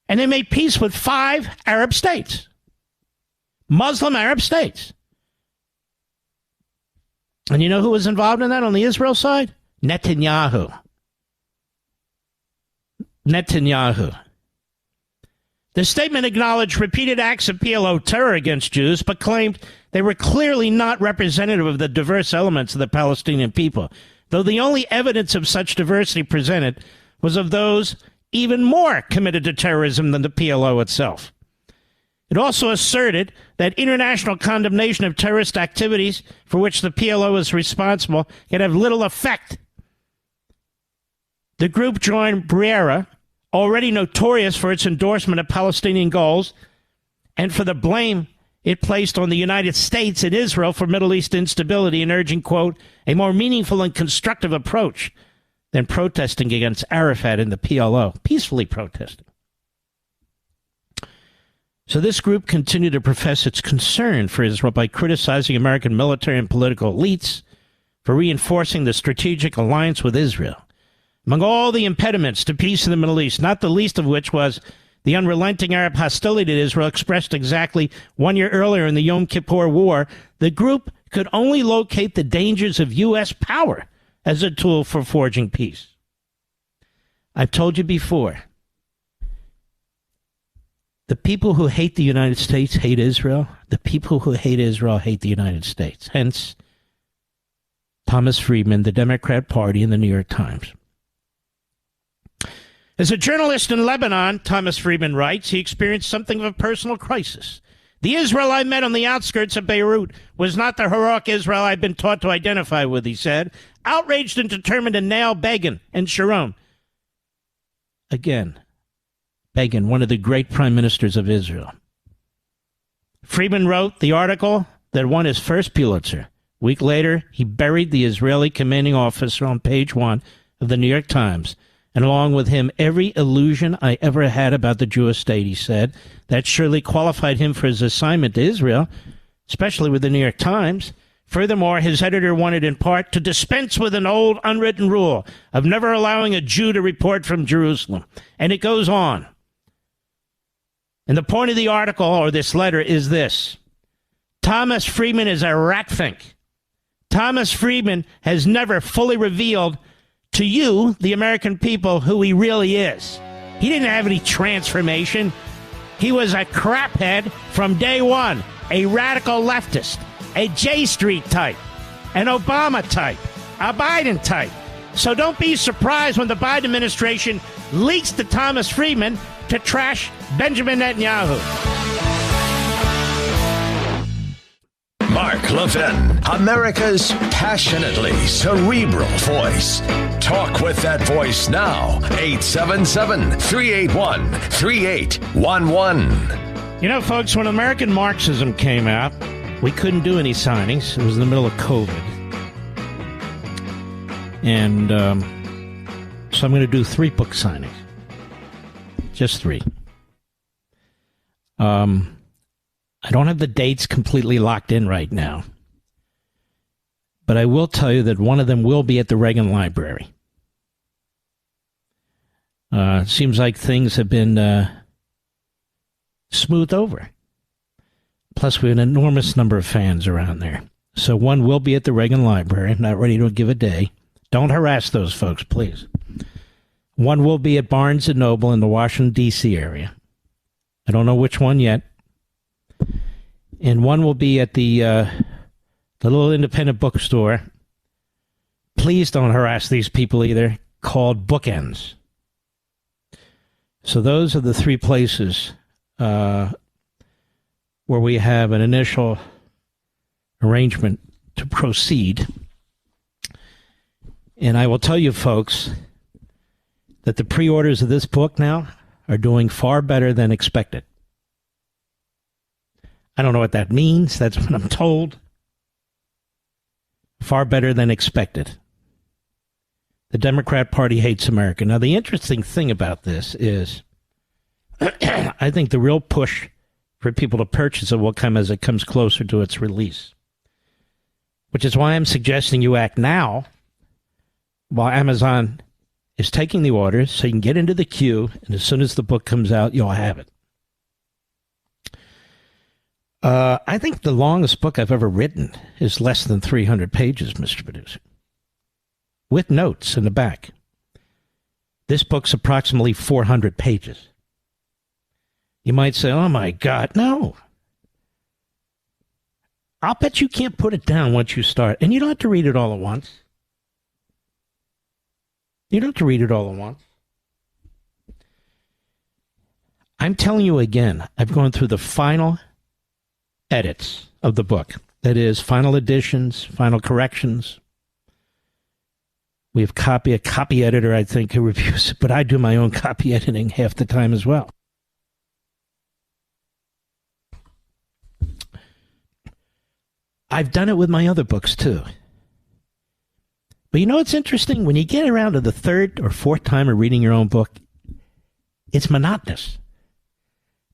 And they made peace with 5 Arab states, Muslim Arab states. And you know who was involved in that on the Israel side? Netanyahu. The statement acknowledged repeated acts of PLO terror against Jews, but claimed they were clearly not representative of the diverse elements of the Palestinian people, though the only evidence of such diversity presented was of those even more committed to terrorism than the PLO itself. It also asserted that international condemnation of terrorist activities for which the PLO is responsible can have little effect. The group joined Brera, already notorious for its endorsement of Palestinian goals and for the blame it placed on the United States and Israel for Middle East instability, and urging, quote, a more meaningful and constructive approach than protesting against Arafat and the PLO, peacefully protesting. So this group continued to profess its concern for Israel by criticizing American military and political elites for reinforcing the strategic alliance with Israel. Among all the impediments to peace in the Middle East, not the least of which was the unrelenting Arab hostility to Israel expressed exactly 1 year earlier in the Yom Kippur War, the group could only locate the dangers of U.S. power as a tool for forging peace. I've told you before, the people who hate the United States hate Israel. The people who hate Israel hate the United States. Hence, Thomas Friedman, the Democrat Party, and the New York Times. As a journalist in Lebanon, Thomas Friedman writes, he experienced something of a personal crisis. The Israel I met on the outskirts of Beirut was not the heroic Israel I'd been taught to identify with, he said, outraged and determined to nail Begin and Sharon. Again, Begin, one of the great prime ministers of Israel. Friedman wrote the article that won his first Pulitzer. A week later, he buried the Israeli commanding officer on page 1 of the New York Times, and along with him, every illusion I ever had about the Jewish state, he said. That surely qualified him for his assignment to Israel, especially with the New York Times. Furthermore, his editor wanted in part to dispense with an old unwritten rule of never allowing a Jew to report from Jerusalem. And it goes on. And the point of the article, or this letter, is this. Thomas Friedman is a ratfink. Thomas Friedman has never fully revealed to you, the American people, who he really is. He didn't have any transformation. He was a craphead from day one, a radical leftist, a J Street type, an Obama type, a Biden type. So don't be surprised when the Biden administration leaks to Thomas Friedman to trash Benjamin Netanyahu. Mark Levin, America's passionately cerebral voice. Talk with that voice now. 877-381-3811. You know, folks, when American Marxism came out, we couldn't do any signings. It was in the middle of COVID. And so I'm going to do 3 book signings. Just 3. I don't have the dates completely locked in right now. But I will tell you that one of them will be at the Reagan Library. It seems like things have been smoothed over. Plus, we have an enormous number of fans around there. So one will be at the Reagan Library. I'm not ready to give a day. Don't harass those folks, please. One will be at Barnes & Noble in the Washington, D.C. area. I don't know which one yet. And one will be at the the little independent bookstore, please don't harass these people either, called Bookends. So those are the three places where we have an initial arrangement to proceed. And I will tell you, folks, that the pre-orders of this book now are doing far better than expected. I don't know what that means. That's what I'm told. Far better than expected. The Democrat Party hates America. Now, the interesting thing about this is I think the real push for people to purchase it will come as it comes closer to its release, which is why I'm suggesting you act now while Amazon is taking the orders so you can get into the queue, and as soon as the book comes out, you'll have it. I think the longest book I've ever written is less than 300 pages, Mr. Producer, with notes in the back. This book's approximately 400 pages. You might say, oh my God, no. I'll bet you can't put it down once you start. And you don't have to read it all at once. You don't have to read it all at once. I'm telling you again, I've gone through the final edits of the book. That is, final additions, final corrections. We have a copy editor, I think, who reviews it, but I do my own copy editing half the time as well. I've done it with my other books, too. But you know what's interesting? When you get around to the third or fourth time of reading your own book, it's monotonous.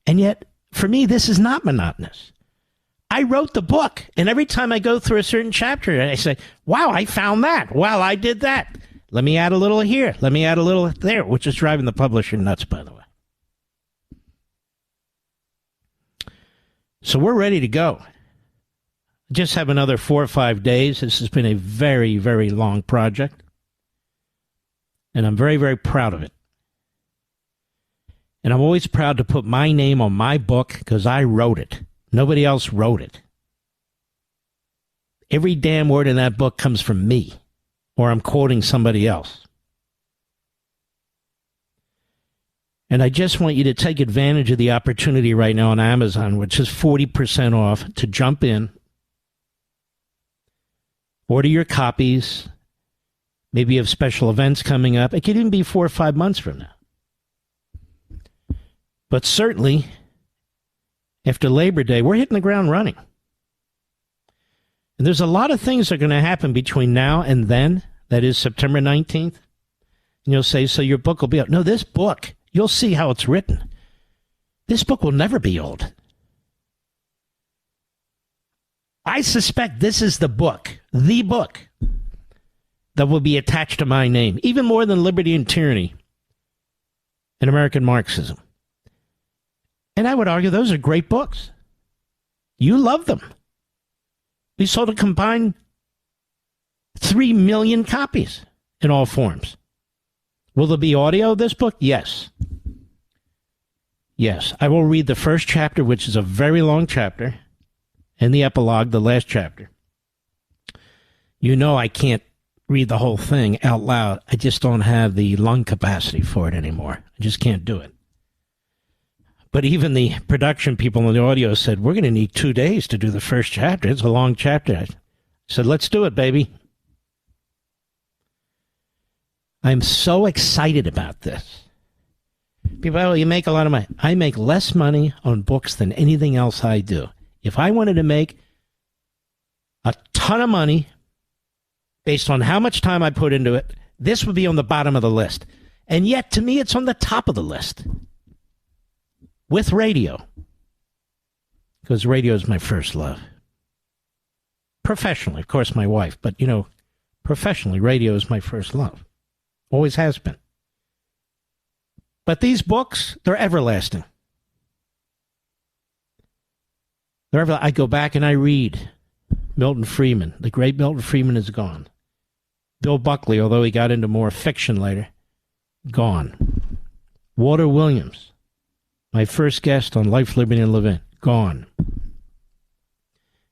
And yet, for me, this is not monotonous. I wrote the book, and every time I go through a certain chapter, I say, wow, I found that. Wow, I did that. Let me add a little here. Let me add a little there, which is driving the publisher nuts, by the way. So we're ready to go. Just have another 4 or 5 days. This has been a very, very long project. And I'm very, very proud of it. And I'm always proud to put my name on my book because I wrote it. Nobody else wrote it. Every damn word in that book comes from me, or I'm quoting somebody else. And I just want you to take advantage of the opportunity right now on Amazon, which is 40% off, to jump in. Order your copies. Maybe you have special events coming up. It could even be 4 or 5 months from now. But certainly, after Labor Day, we're hitting the ground running. And there's a lot of things that are going to happen between now and then. That is September 19th. And you'll say, so your book will be out. No, this book, you'll see how it's written. This book will never be old. I suspect this is the book that will be attached to my name, even more than Liberty and Tyranny and American Marxism. And I would argue those are great books. You love them. We sold a combined 3 million copies in all forms. Will there be audio of this book? Yes. Yes. I will read the first chapter, which is a very long chapter, and the epilogue, the last chapter. You know I can't read the whole thing out loud. I just don't have the lung capacity for it anymore. I just can't do it. But even the production people in the audio said, we're going to need 2 days to do the first chapter. It's a long chapter. I said, let's do it, baby. I'm so excited about this. People, oh, you make a lot of money. I make less money on books than anything else I do. If I wanted to make a ton of money based on how much time I put into it, this would be on the bottom of the list. And yet, to me, it's on the top of the list. With radio. Because radio is my first love. Professionally, of course, my wife. But, you know, professionally, radio is my first love. Always has been. But these books, they're everlasting. I go back and I read Milton Friedman. The great Milton Friedman is gone. Bill Buckley, although he got into more fiction later, gone. Walter Williams, my first guest on Life, Liberty, and Levin, gone.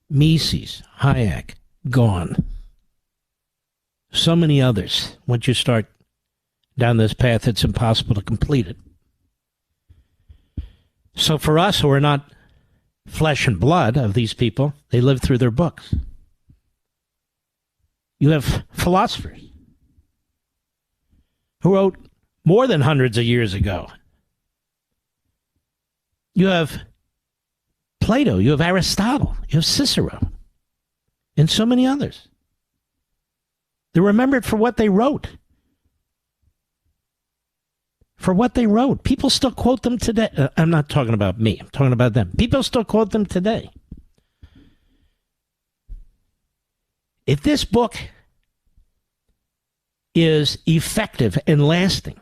Mises, Hayek, gone. So many others. Once you start down this path, it's impossible to complete it. So for us, who are not flesh and blood of these people, they live through their books. You have philosophers who wrote more than hundreds of years ago. You have Plato, you have Aristotle, you have Cicero, and so many others. They're remembered for what they wrote. For what they wrote. People still quote them today. I'm not talking about me. I'm talking about them. People still quote them today. If this book is effective and lasting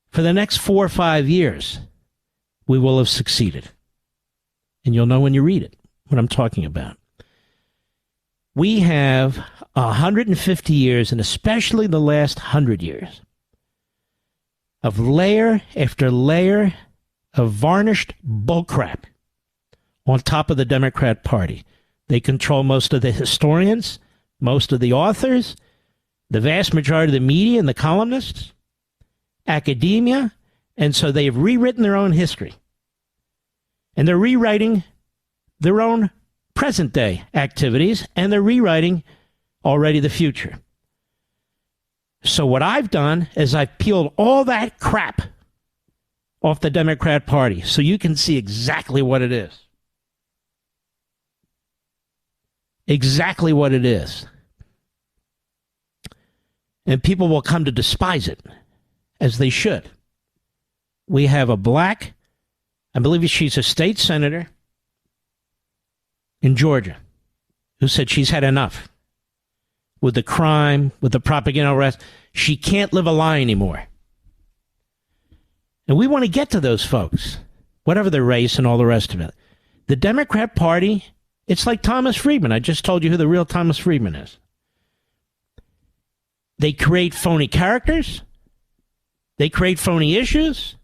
for the next 4 or 5 years, we will have succeeded. And you'll know when you read it what I'm talking about. We have 150 years, and especially the last 100 years, of layer after layer of varnished bullcrap on top of the Democrat Party. They control most of the historians, most of the authors, the vast majority of the media and the columnists, academia, and so they've rewritten their own history. And they're rewriting their own present-day activities, and they're rewriting already the future. So what I've done is I've peeled all that crap off the Democrat Party so you can see exactly what it is. Exactly what it is. And people will come to despise it, as they should. We have a black, I believe she's a state senator in Georgia, who said she's had enough with the crime, with the propaganda arrest. She can't live a lie anymore. And we want to get to those folks, whatever their race and all the rest of it. The Democrat Party, it's like Thomas Friedman. I just told you who the real Thomas Friedman is. They create phony characters. They create phony issues.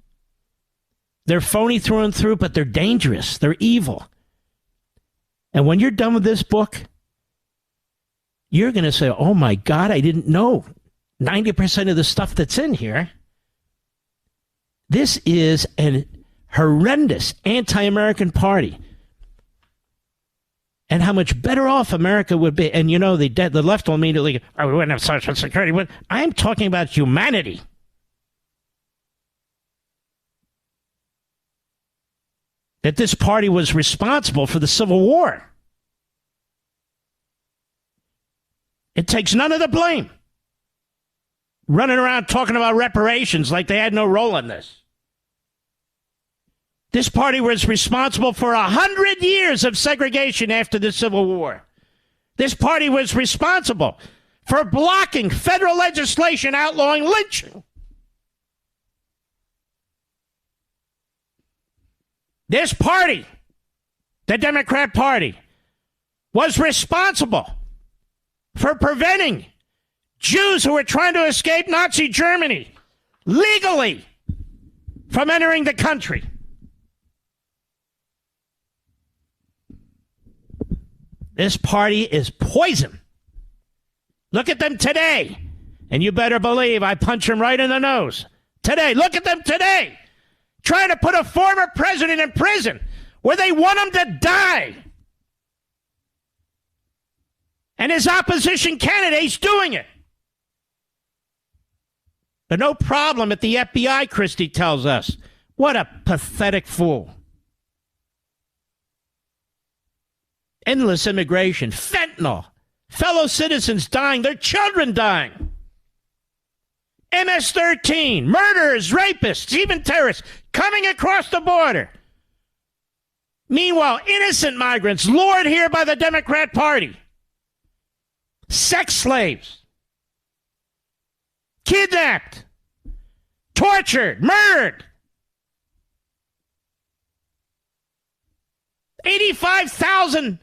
They're phony through and through, but they're dangerous. They're evil. And when you're done with this book, you're going to say, oh my God, I didn't know 90% of the stuff that's in here. This is an horrendous anti-American party. And how much better off America would be. And you know, the left will immediately go, oh, we wouldn't have Social Security. But I'm talking about humanity. That this party was responsible for the Civil War. It takes none of the blame. Running around talking about reparations like they had no role in this. This party was responsible for 100 years of segregation after the Civil War. This party was responsible for blocking federal legislation outlawing lynching. This party, the Democrat Party, was responsible for preventing Jews who were trying to escape Nazi Germany legally from entering the country. This party is poison. Look at them today, and you better believe I punch them right in the nose. Today, look at them today, trying to put a former president in prison where they want him to die. And his opposition candidate's doing it. But no problem at the FBI, Christie tells us. What a pathetic fool. Endless immigration, fentanyl, fellow citizens dying, their children dying. MS-13, murderers, rapists, even terrorists coming across the border. Meanwhile, innocent migrants lured here by the Democrat Party. Sex slaves. Kidnapped. Tortured. Murdered. 85,000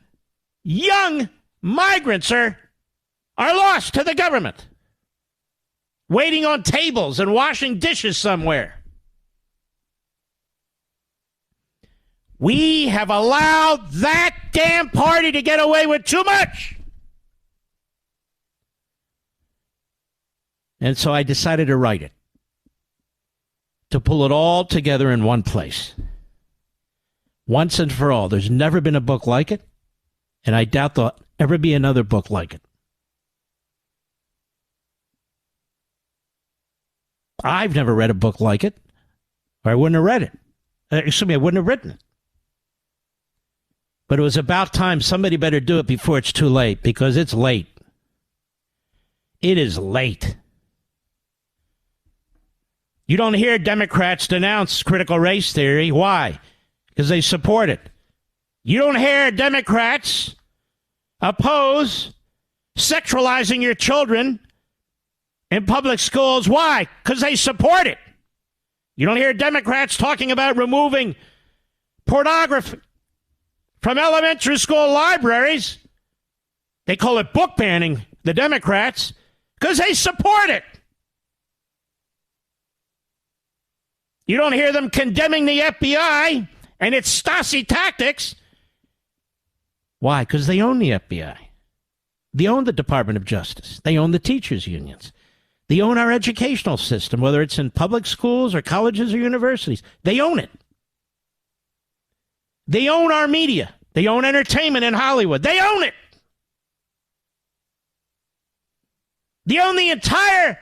young migrants are lost to the government. Waiting on tables and washing dishes somewhere. We have allowed that damn party to get away with too much. And so I decided to write it, to pull it all together in one place. Once and for all. There's never been a book like it, and I doubt there'll ever be another book like it. I've never read a book like it, or I wouldn't have read it. I wouldn't have written it. But it was about time. Somebody better do it before it's too late, because it's late. It is late. You don't hear Democrats denounce critical race theory. Why? Because they support it. You don't hear Democrats oppose sexualizing your children in public schools. Why? Because they support it. You don't hear Democrats talking about removing pornography from elementary school libraries. They call it book banning, the Democrats, because they support it. You don't hear them condemning the FBI and its Stasi tactics. Why? Because they own the FBI. They own the Department of Justice. They own the teachers' unions. They own our educational system, whether it's in public schools or colleges or universities. They own it. They own our media. They own entertainment in Hollywood. They own it. They own the entire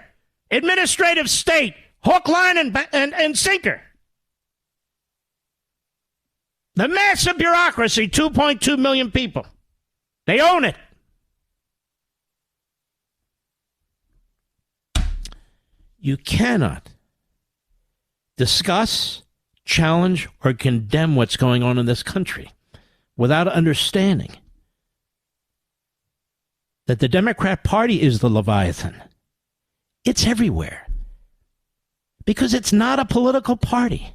administrative state, hook, line, and sinker. The massive bureaucracy, 2.2 million people. They own it. You cannot discuss, challenge, or condemn what's going on in this country without understanding that the Democrat Party is the Leviathan. It's everywhere. Because it's not a political party.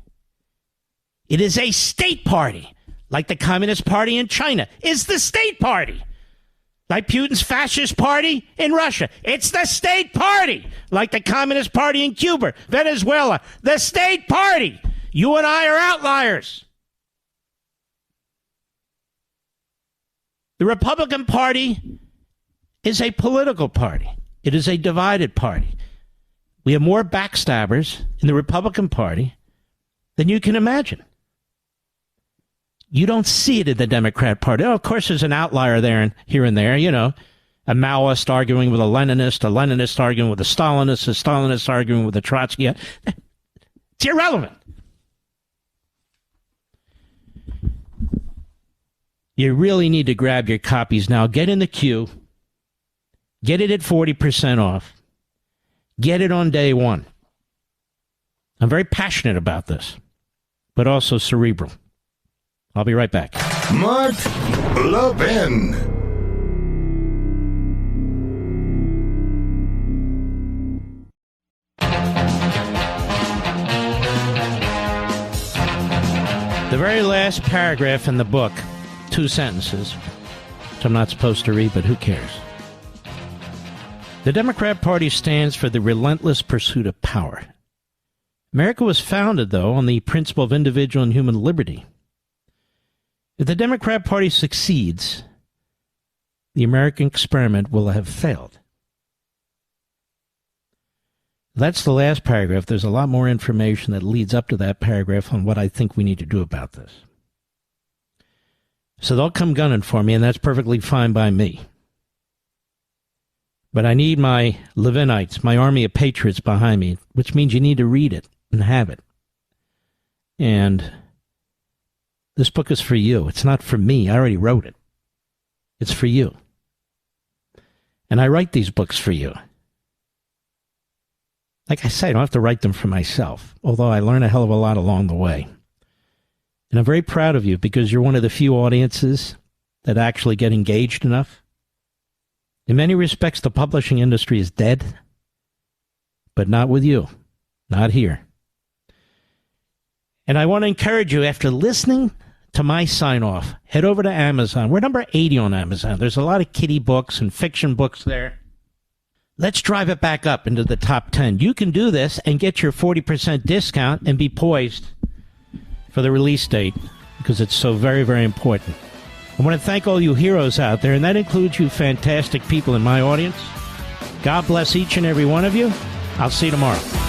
It is a state party, like the Communist Party in China is the state party. Like Putin's fascist party in Russia. It's the state party. Like the Communist Party in Cuba, Venezuela. The state party. You and I are outliers. The Republican Party is a political party. It is a divided party. We have more backstabbers in the Republican Party than you can imagine. You don't see it in the Democrat Party. Oh, of course, there's an outlier there and here and there, you know. A Maoist arguing with a Leninist arguing with a Stalinist arguing with a Trotsky. It's irrelevant. You really need to grab your copies now. Get in the queue. Get it at 40% off. Get it on day one. I'm very passionate about this, but also cerebral. I'll be right back. Mark Levin. The very last paragraph in the book, 2 sentences, which I'm not supposed to read, but who cares? The Democrat Party stands for the relentless pursuit of power. America was founded, though, on the principle of individual and human liberty. If the Democrat Party succeeds, the American experiment will have failed. That's the last paragraph. There's a lot more information that leads up to that paragraph on what I think we need to do about this. So they'll come gunning for me, and that's perfectly fine by me. But I need my Levinites, my army of patriots behind me, which means you need to read it and have it. And this book is for you. It's not for me. I already wrote it. It's for you. And I write these books for you. Like I say, I don't have to write them for myself, although I learn a hell of a lot along the way. And I'm very proud of you because you're one of the few audiences that actually get engaged enough. In many respects, the publishing industry is dead, but not with you. Not here. And I want to encourage you, after listening to my sign-off, head over to Amazon. We're number 80 on Amazon. There's a lot of kiddie books and fiction books there. Let's drive it back up into the top 10. You can do this and get your 40% discount and be poised for the release date because it's so very, very important. I want to thank all you heroes out there, and that includes you fantastic people in my audience. God bless each and every one of you. I'll see you tomorrow.